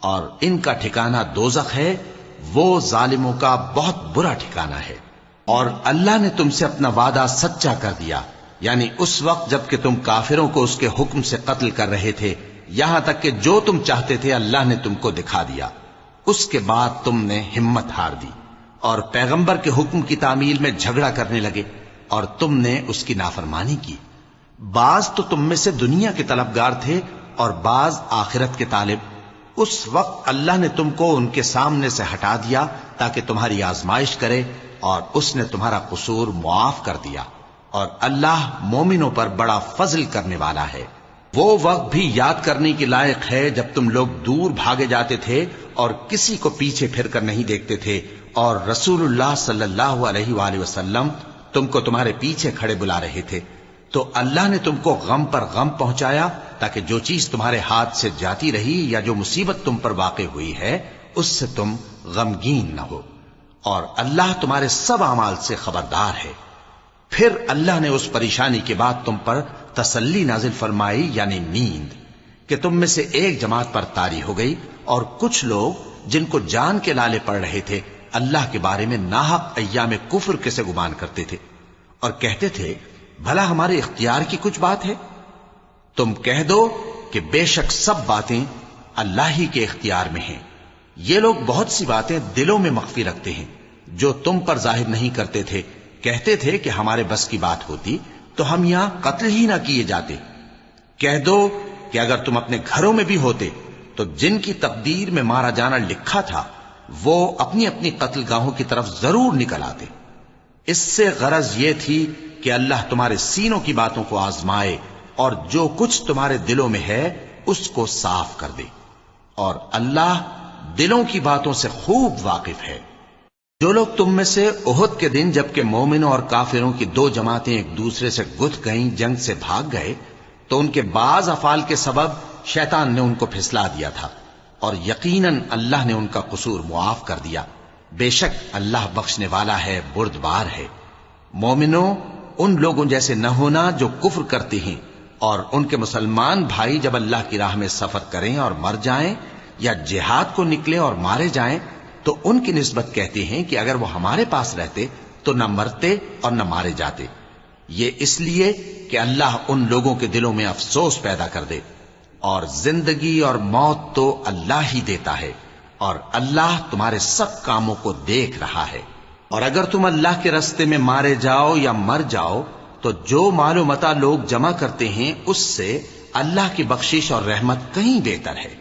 اور ان کا ٹھکانہ دوزخ ہے، وہ ظالموں کا بہت برا ٹھکانہ ہے۔ اور اللہ نے تم سے اپنا وعدہ سچا کر دیا، یعنی اس وقت جب کہ تم کافروں کو اس کے حکم سے قتل کر رہے تھے، یہاں تک کہ جو تم چاہتے تھے اللہ نے تم کو دکھا دیا۔ اس کے بعد تم نے ہمت ہار دی اور پیغمبر کے حکم کی تعمیل میں جھگڑا کرنے لگے، اور تم نے اس کی نافرمانی کی۔ بعض تو تم میں سے دنیا کے طلبگار تھے اور بعض آخرت کے طالب۔ اس وقت اللہ نے تم کو ان کے سامنے سے ہٹا دیا تاکہ تمہاری آزمائش کرے، اور اس نے تمہارا قصور معاف کر دیا، اور اللہ مومنوں پر بڑا فضل کرنے والا ہے۔ وہ وقت بھی یاد کرنے کے لائق ہے جب تم لوگ دور بھاگے جاتے تھے اور کسی کو پیچھے پھر کر نہیں دیکھتے تھے، اور رسول اللہ صلی اللہ علیہ وآلہ وسلم تم کو تمہارے پیچھے کھڑے بلا رہے تھے، تو اللہ نے تم کو غم پر غم پہنچایا تاکہ جو چیز تمہارے ہاتھ سے جاتی رہی یا جو مصیبت تم پر واقع ہوئی ہے اس سے تم غمگین نہ ہو، اور اللہ تمہارے سب اعمال سے خبردار ہے۔ پھر اللہ نے اس پریشانی کے بعد تم پر تسلی نازل فرمائی، یعنی نیند، کہ تم میں سے ایک جماعت پر طاری ہو گئی، اور کچھ لوگ جن کو جان کے لالے پڑ رہے تھے اللہ کے بارے میں ناحق ایام کفر کے سے گمان کرتے تھے، اور کہتے تھے بھلا ہمارے اختیار کی کچھ بات ہے؟ تم کہہ دو کہ بے شک سب باتیں اللہ ہی کے اختیار میں ہیں۔ یہ لوگ بہت سی باتیں دلوں میں مخفی رکھتے ہیں جو تم پر ظاہر نہیں کرتے تھے، کہتے تھے کہ ہمارے بس کی بات ہوتی تو ہم یہاں قتل ہی نہ کیے جاتے۔ کہہ دو کہ اگر تم اپنے گھروں میں بھی ہوتے تو جن کی تقدیر میں مارا جانا لکھا تھا وہ اپنی اپنی قتل گاہوں کی طرف ضرور نکل آتے۔ اس سے غرض یہ تھی کہ اللہ تمہارے سینوں کی باتوں کو آزمائے اور جو کچھ تمہارے دلوں میں ہے اس کو صاف کر دے، اور اللہ دلوں کی باتوں سے خوب واقف ہے۔ جو لوگ تم میں سے احد کے دن جبکہ مومنوں اور کافروں کی دو جماعتیں ایک دوسرے سے گتھ گئیں جنگ سے بھاگ گئے تو ان کے بعض افعال کے سبب شیطان نے ان کو پھسلا دیا تھا، اور یقیناً اللہ نے ان کا قصور معاف کر دیا۔ بے شک اللہ بخشنے والا ہے، بردبار ہے۔ مومنوں، ان لوگوں جیسے نہ ہونا جو کفر کرتے ہیں، اور ان کے مسلمان بھائی جب اللہ کی راہ میں سفر کریں اور مر جائیں یا جہاد کو نکلے اور مارے جائیں تو ان کی نسبت کہتے ہیں کہ اگر وہ ہمارے پاس رہتے تو نہ مرتے اور نہ مارے جاتے، یہ اس لیے کہ اللہ ان لوگوں کے دلوں میں افسوس پیدا کر دے، اور زندگی اور موت تو اللہ ہی دیتا ہے، اور اللہ تمہارے سب کاموں کو دیکھ رہا ہے۔ اور اگر تم اللہ کے راستے میں مارے جاؤ یا مر جاؤ تو جو مال و متاع لوگ جمع کرتے ہیں اس سے اللہ کی بخشش اور رحمت کہیں بہتر ہے،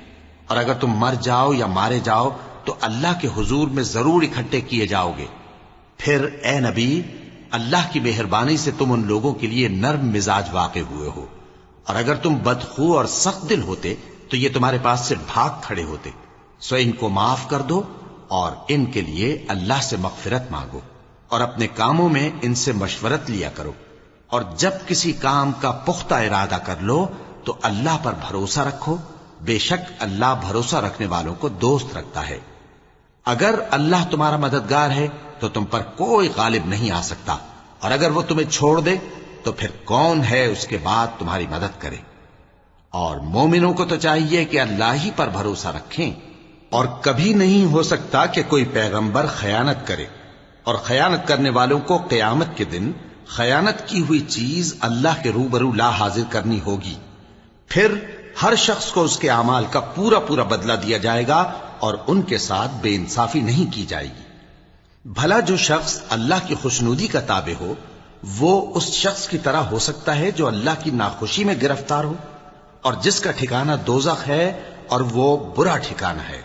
اور اگر تم مر جاؤ یا مارے جاؤ تو اللہ کے حضور میں ضرور اکٹھے کیے جاؤ گے۔ پھر اے نبی، اللہ کی مہربانی سے تم ان لوگوں کے لیے نرم مزاج واقع ہوئے ہو، اور اگر تم بدخو اور سخت دل ہوتے تو یہ تمہارے پاس سے بھاگ کھڑے ہوتے، سو ان کو معاف کر دو اور ان کے لیے اللہ سے مغفرت مانگو، اور اپنے کاموں میں ان سے مشورت لیا کرو، اور جب کسی کام کا پختہ ارادہ کر لو تو اللہ پر بھروسہ رکھو، بے شک اللہ بھروسہ رکھنے والوں کو دوست رکھتا ہے۔ اگر اللہ تمہارا مددگار ہے تو تم پر کوئی غالب نہیں آ سکتا، اور اگر وہ تمہیں چھوڑ دے تو پھر کون ہے اس کے بعد تمہاری مدد کرے؟ اور مومنوں کو تو چاہیے کہ اللہ ہی پر بھروسہ رکھیں، اور کبھی نہیں ہو سکتا کہ کوئی پیغمبر خیانت کرے، اور خیانت کرنے والوں کو قیامت کے دن خیانت کی ہوئی چیز اللہ کے روبرو لا حاضر کرنی ہوگی، پھر ہر شخص کو اس کے اعمال کا پورا پورا بدلہ دیا جائے گا، اور ان کے ساتھ بے انصافی نہیں کی جائے گی۔ بھلا جو شخص اللہ کی خوشنودی کا تابع ہو وہ اس شخص کی طرح ہو سکتا ہے جو اللہ کی ناخوشی میں گرفتار ہو، اور جس کا ٹھکانہ دوزخ ہے اور وہ برا ٹھکانہ ہے۔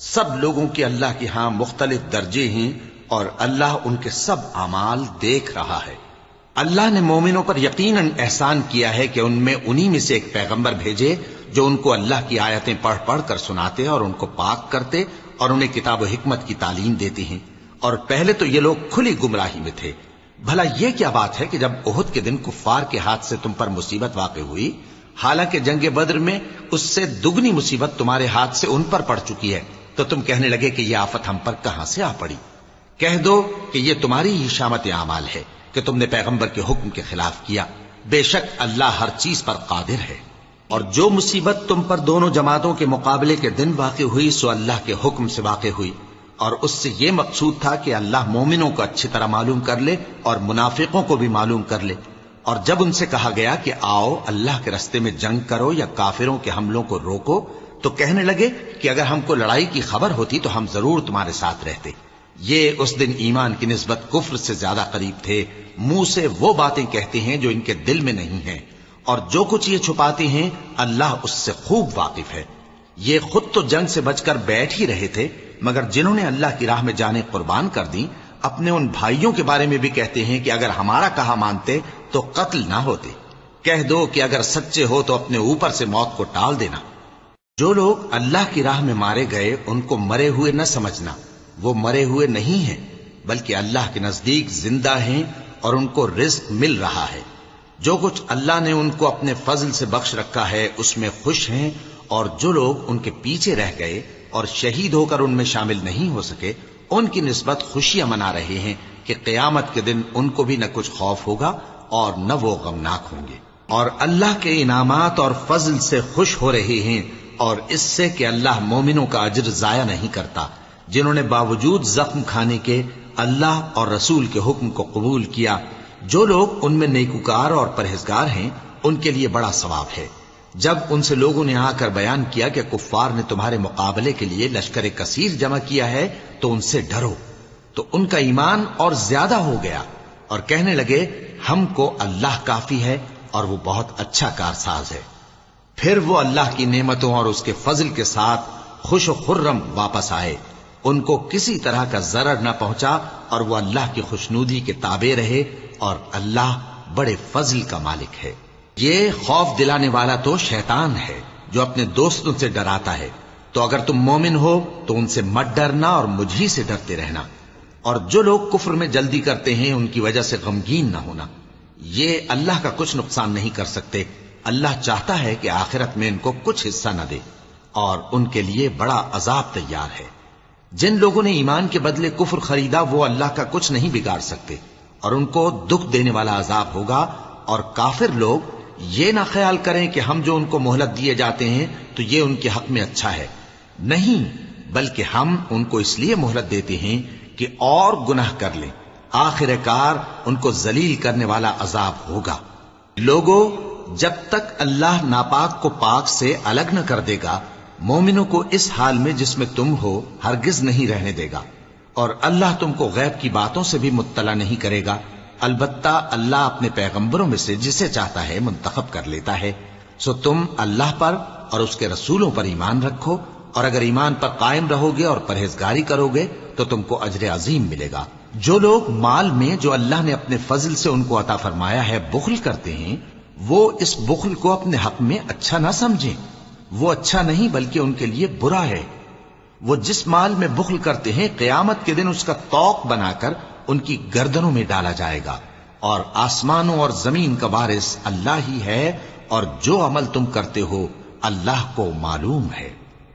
سب لوگوں کے اللہ کے ہاں مختلف درجے ہیں، اور اللہ ان کے سب اعمال دیکھ رہا ہے۔ اللہ نے مومنوں پر یقیناً احسان کیا ہے کہ ان میں انہی میں سے ایک پیغمبر بھیجے جو ان کو اللہ کی آیتیں پڑھ پڑھ کر سناتے اور ان کو پاک کرتے اور انہیں کتاب و حکمت کی تعلیم دیتے ہیں، اور پہلے تو یہ لوگ کھلی گمراہی میں تھے۔ بھلا یہ کیا بات ہے کہ جب احد کے دن کفار کے ہاتھ سے تم پر مصیبت واقع ہوئی، حالانکہ جنگ بدر میں اس سے دگنی مصیبت تمہارے ہاتھ سے ان پر پڑ چکی ہے، تو تم کہنے لگے کہ یہ آفت ہم پر کہاں سے آ پڑی؟ کہہ دو کہ یہ تمہاری ہی شامت اعمال ہے کہ تم نے پیغمبر کے حکم کے خلاف کیا، بے شک اللہ ہر چیز پر قادر ہے۔ اور جو مصیبت تم پر دونوں جماعتوں کے مقابلے کے دن واقع ہوئی سو اللہ کے حکم سے واقع ہوئی، اور اس سے یہ مقصود تھا کہ اللہ مومنوں کو اچھی طرح معلوم کر لے اور منافقوں کو بھی معلوم کر لے۔ اور جب ان سے کہا گیا کہ آؤ اللہ کے راستے میں جنگ کرو یا کافروں کے حملوں کو روکو، تو کہنے لگے کہ اگر ہم کو لڑائی کی خبر ہوتی تو ہم ضرور تمہارے ساتھ رہتے۔ یہ اس دن ایمان کی نسبت کفر سے زیادہ قریب تھے، منہ سے وہ باتیں کہتے ہیں جو ان کے دل میں نہیں ہیں، اور جو کچھ یہ چھپاتے ہیں اللہ اس سے خوب واقف ہے۔ یہ خود تو جنگ سے بچ کر بیٹھ ہی رہے تھے، مگر جنہوں نے اللہ کی راہ میں جانیں قربان کر دیں اپنے ان بھائیوں کے بارے میں بھی کہتے ہیں کہ اگر ہمارا کہا مانتے تو قتل نہ ہوتے۔ کہہ دو کہ اگر سچے ہو تو اپنے اوپر سے موت کو ٹال دینا۔ جو لوگ اللہ کی راہ میں مارے گئے ان کو مرے ہوئے نہ سمجھنا، وہ مرے ہوئے نہیں ہیں بلکہ اللہ کے نزدیک زندہ ہیں اور ان کو رزق مل رہا ہے۔ جو کچھ اللہ نے ان کو اپنے فضل سے بخش رکھا ہے اس میں خوش ہیں، اور جو لوگ ان کے پیچھے رہ گئے اور شہید ہو کر ان میں شامل نہیں ہو سکے، ان کی نسبت خوشیاں منا رہے ہیں کہ قیامت کے دن ان کو بھی نہ کچھ خوف ہوگا اور نہ وہ غمناک ہوں گے، اور اللہ کے انعامات اور فضل سے خوش ہو رہے ہیں، اور اس سے کہ اللہ مومنوں کا اجر ضائع نہیں کرتا، جنہوں نے باوجود زخم کھانے کے اللہ اور رسول کے حکم کو قبول کیا۔ جو لوگ ان میں نیکوکار اور پرہیزگار ہیں ان کے لیے بڑا ثواب ہے۔ جب ان سے لوگوں نے آ کر بیان کیا کہ کفار نے تمہارے مقابلے کے لیے لشکر کثیر جمع کیا ہے تو ان سے ڈرو، تو ان کا ایمان اور زیادہ ہو گیا اور کہنے لگے ہم کو اللہ کافی ہے اور وہ بہت اچھا کارساز ہے۔ پھر وہ اللہ کی نعمتوں اور اس کے فضل کے ساتھ خوش و خرم واپس آئے، ان کو کسی طرح کا ضرر نہ پہنچا اور وہ اللہ کی خوشنودی کے تابع رہے، اور اللہ بڑے فضل کا مالک ہے۔ یہ خوف دلانے والا تو شیطان ہے جو اپنے دوستوں سے ڈراتا ہے، تو اگر تم مومن ہو تو ان سے مت ڈرنا اور مجھ ہی سے ڈرتے رہنا، اور جو لوگ کفر میں جلدی کرتے ہیں ان کی وجہ سے غمگین نہ ہونا، یہ اللہ کا کچھ نقصان نہیں کر سکتے۔ اللہ چاہتا ہے کہ آخرت میں ان کو کچھ حصہ نہ دے، اور ان کے لیے بڑا عذاب تیار ہے۔ جن لوگوں نے ایمان کے بدلے کفر خریدا وہ اللہ کا کچھ نہیں بگاڑ سکتے، اور ان کو دکھ دینے والا عذاب ہوگا۔ اور کافر لوگ یہ نہ خیال کریں کہ ہم جو ان کو مہلت دیے جاتے ہیں تو یہ ان کے حق میں اچھا ہے، نہیں، بلکہ ہم ان کو اس لیے مہلت دیتے ہیں کہ اور گناہ کر لیں، آخر کار ان کو ذلیل کرنے والا عذاب ہوگا۔ لوگوں، جب تک اللہ ناپاک کو پاک سے الگ نہ کر دے گا، مومنوں کو اس حال میں جس میں تم ہو ہرگز نہیں رہنے دے گا، اور اللہ تم کو غیب کی باتوں سے بھی مطلع نہیں کرے گا۔ البتہ اللہ اپنے پیغمبروں میں سے جسے چاہتا ہے منتخب کر لیتا ہے۔ سو تم اللہ پر اور اس کے رسولوں پر ایمان رکھو، اور اگر ایمان پر قائم رہو گے اور پرہیزگاری کرو گے تو تم کو اجر عظیم ملے گا۔ جو لوگ مال میں جو اللہ نے اپنے فضل سے ان کو عطا فرمایا ہے بخل کرتے ہیں، وہ اس بخل کو اپنے حق میں اچھا نہ سمجھیں، وہ اچھا نہیں بلکہ ان کے لیے برا ہے۔ وہ جس مال میں بخل کرتے ہیں قیامت کے دن اس کا طوق بنا کر ان کی گردنوں میں ڈالا جائے گا، اور آسمانوں اور زمین کا وارث اللہ ہی ہے، اور جو عمل تم کرتے ہو اللہ کو معلوم ہے۔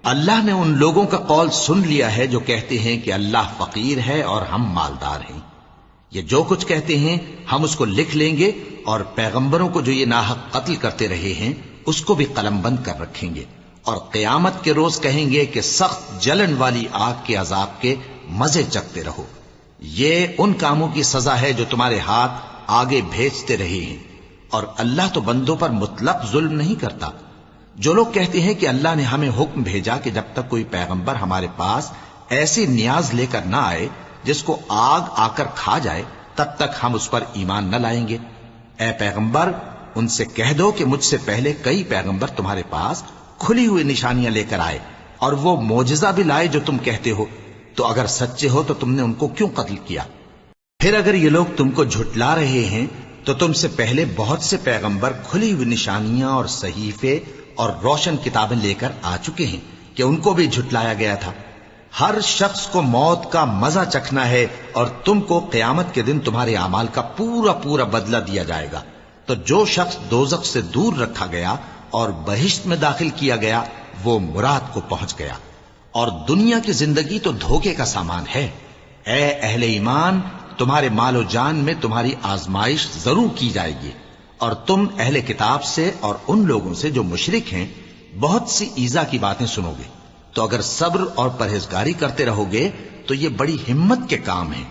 اللہ نے ان لوگوں کا قول سن لیا ہے جو کہتے ہیں کہ اللہ فقیر ہے اور ہم مالدار ہیں۔ یہ جو کچھ کہتے ہیں ہم اس کو لکھ لیں گے، اور پیغمبروں کو جو یہ ناحق قتل کرتے رہے ہیں اس کو بھی قلم بند کر رکھیں گے، اور قیامت کے روز کہیں گے کہ سخت جلن والی آگ کے عذاب کے مزے چکھتے رہو۔ یہ ان کاموں کی سزا ہے جو تمہارے ہاتھ آگے بھیجتے رہے ہیں، اور اللہ تو بندوں پر مطلق ظلم نہیں کرتا۔ جو لوگ کہتے ہیں کہ اللہ نے ہمیں حکم بھیجا کہ جب تک کوئی پیغمبر ہمارے پاس ایسی نیاز لے کر نہ آئے جس کو آگ آ کر کھا جائے تب تک ہم اس پر ایمان نہ لائیں گے، اے پیغمبر ان سے کہہ دو کہ مجھ سے پہلے کئی پیغمبر تمہارے پاس کھلی ہوئی نشانیاں لے کر آئے، اور وہ معجزہ بھی لائے جو تم کہتے ہو، تو اگر سچے ہو تو تم نے ان کو کیوں قتل کیا؟ پھر اگر یہ لوگ تم کو جھٹلا رہے ہیں تو تم سے پہلے بہت سے پیغمبر کھلی ہوئی نشانیاں اور صحیفے اور روشن کتابیں لے کر آ چکے ہیں کہ ان کو بھی جھٹلایا گیا تھا۔ ہر شخص کو موت کا مزہ چکھنا ہے، اور تم کو قیامت کے دن تمہارے اعمال کا پورا پورا بدلہ دیا جائے گا۔ تو جو شخص دوزخ سے دور رکھا گیا اور بہشت میں داخل کیا گیا وہ مراد کو پہنچ گیا، اور دنیا کی زندگی تو دھوکے کا سامان ہے۔ اے اہل ایمان، تمہارے مال و جان میں تمہاری آزمائش ضرور کی جائے گی، اور تم اہل کتاب سے اور ان لوگوں سے جو مشرک ہیں بہت سی ایذا کی باتیں سنو گے، تو اگر صبر اور پرہیزگاری کرتے رہو گے تو یہ بڑی ہمت کے کام ہیں۔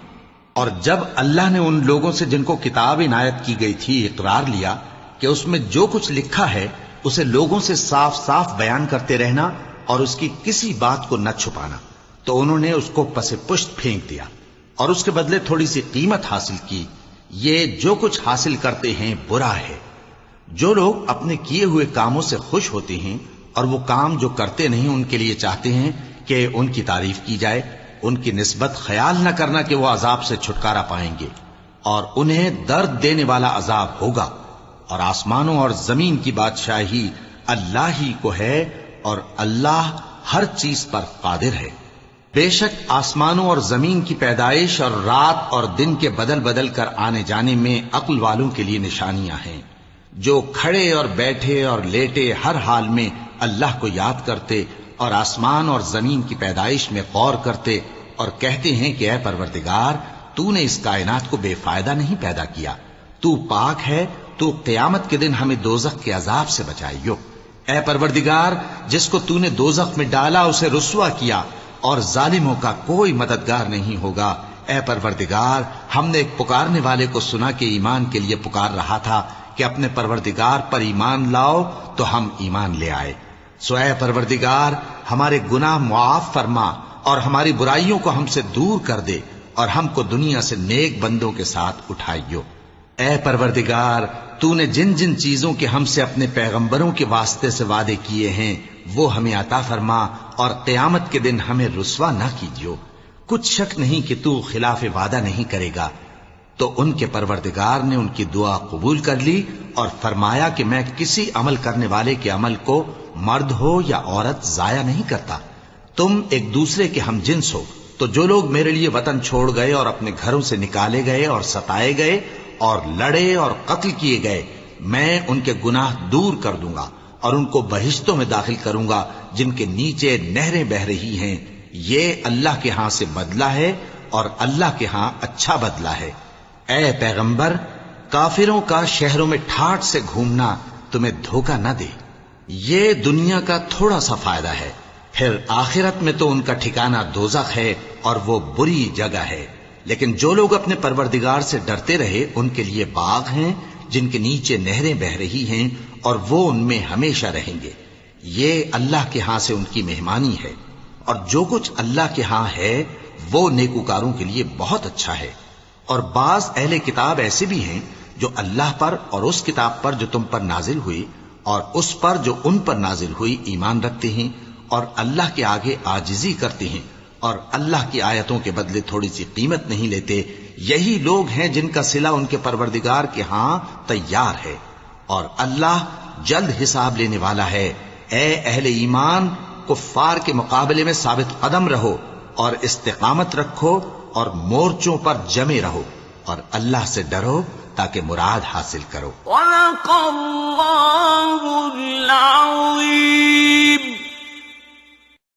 اور جب اللہ نے ان لوگوں سے جن کو کتاب عنایت کی گئی تھی اقرار لیا کہ اس میں جو کچھ لکھا ہے اسے لوگوں سے صاف صاف بیان کرتے رہنا اور اس کی کسی بات کو نہ چھپانا، تو انہوں نے اس کو پس پشت پھینک دیا اور اس کے بدلے تھوڑی سی قیمت حاصل کی۔ یہ جو کچھ حاصل کرتے ہیں برا ہے۔ جو لوگ اپنے کیے ہوئے کاموں سے خوش ہوتے ہیں اور وہ کام جو کرتے نہیں ان کے لیے چاہتے ہیں کہ ان کی تعریف کی جائے، ان کی نسبت خیال نہ کرنا کہ وہ عذاب سے چھٹکارا پائیں گے، اور انہیں درد دینے والا عذاب ہوگا۔ اور آسمانوں اور زمین کی بادشاہی اللہ ہی کو ہے، اور اللہ ہر چیز پر قادر ہے۔ بے شک آسمانوں اور زمین کی پیدائش اور رات اور دن کے بدل بدل کر آنے جانے میں عقل والوں کے لیے نشانیاں ہیں، جو کھڑے اور بیٹھے اور لیٹے ہر حال میں اللہ کو یاد کرتے اور آسمان اور زمین کی پیدائش میں غور کرتے اور کہتے ہیں کہ اے پروردگار، تو نے اس کائنات کو بے فائدہ نہیں پیدا کیا، تو پاک ہے، تو قیامت کے دن ہمیں دوزخ کے عذاب سے بچائیو۔ اے پروردگار، جس کو تو نے دوزخ میں ڈالا اسے رسوا کیا، اور ظالموں کا کوئی مددگار نہیں ہوگا۔ اے پروردگار، ہم نے ایک پکارنے والے کو سنا کہ ایمان کے لیے پکار رہا تھا کہ اپنے پروردگار پر ایمان لاؤ، تو ہم ایمان لے آئے۔ سو اے پروردگار، ہمارے گناہ معاف فرما اور ہماری برائیوں کو ہم سے دور کر دے، اور ہم کو دنیا سے نیک بندوں کے ساتھ اٹھائیو۔ اے پروردگار، تو نے جن جن چیزوں کے ہم سے اپنے پیغمبروں کے واسطے سے وعدے کیے ہیں وہ ہمیں عطا فرما، اور قیامت کے دن ہمیں رسوا نہ کیجیو۔ کچھ شک نہیں کہ تو خلاف وعدہ نہیں کرے گا۔ تو ان کے پروردگار نے ان کی دعا قبول کر لی اور فرمایا کہ میں کسی عمل کرنے والے کے عمل کو مرد ہو یا عورت ضائع نہیں کرتا۔ تم ایک دوسرے کے ہم جنس ہو، تو جو لوگ میرے لیے وطن چھوڑ گئے اور اپنے گھروں سے نکالے گئے اور ستائے گئے اور لڑے اور قتل کیے گئے، میں ان کے گناہ دور کر دوں گا اور ان کو بہشتوں میں داخل کروں گا جن کے نیچے نہریں بہ رہی ہیں۔ یہ اللہ کے ہاں سے بدلہ ہے اور اللہ کے ہاں اچھا بدلہ ہے۔ اے پیغمبر، کافروں کا شہروں میں ٹھاٹ سے گھومنا تمہیں دھوکہ نہ دے، یہ دنیا کا تھوڑا سا فائدہ ہے، پھر آخرت میں تو ان کا ٹھکانہ دوزخ ہے اور وہ بری جگہ ہے۔ لیکن جو لوگ اپنے پروردگار سے ڈرتے رہے ان کے لیے باغ ہیں جن کے نیچے نہریں بہ رہی ہیں، اور وہ ان میں ہمیشہ رہیں گے۔ یہ اللہ کے ہاں سے ان کی مہمانی ہے، اور جو کچھ اللہ کے ہاں ہے وہ نیکوکاروں کے لیے بہت اچھا ہے۔ اور بعض اہل کتاب ایسے بھی ہیں جو اللہ پر اور اس کتاب پر جو تم پر نازل ہوئی اور اس پر جو ان پر نازل ہوئی ایمان رکھتے ہیں، اور اللہ کے آگے عاجزی کرتے ہیں، اور اللہ کی آیتوں کے بدلے تھوڑی سی قیمت نہیں لیتے۔ یہی لوگ ہیں جن کا صلہ ان کے پروردگار کے ہاں تیار ہے، اور اللہ جلد حساب لینے والا ہے۔ اے اہل ایمان، کفار کے مقابلے میں ثابت قدم رہو اور استقامت رکھو اور مورچوں پر جمے رہو، اور اللہ سے ڈرو تاکہ مراد حاصل کرو۔ صدق اللہ العظیم۔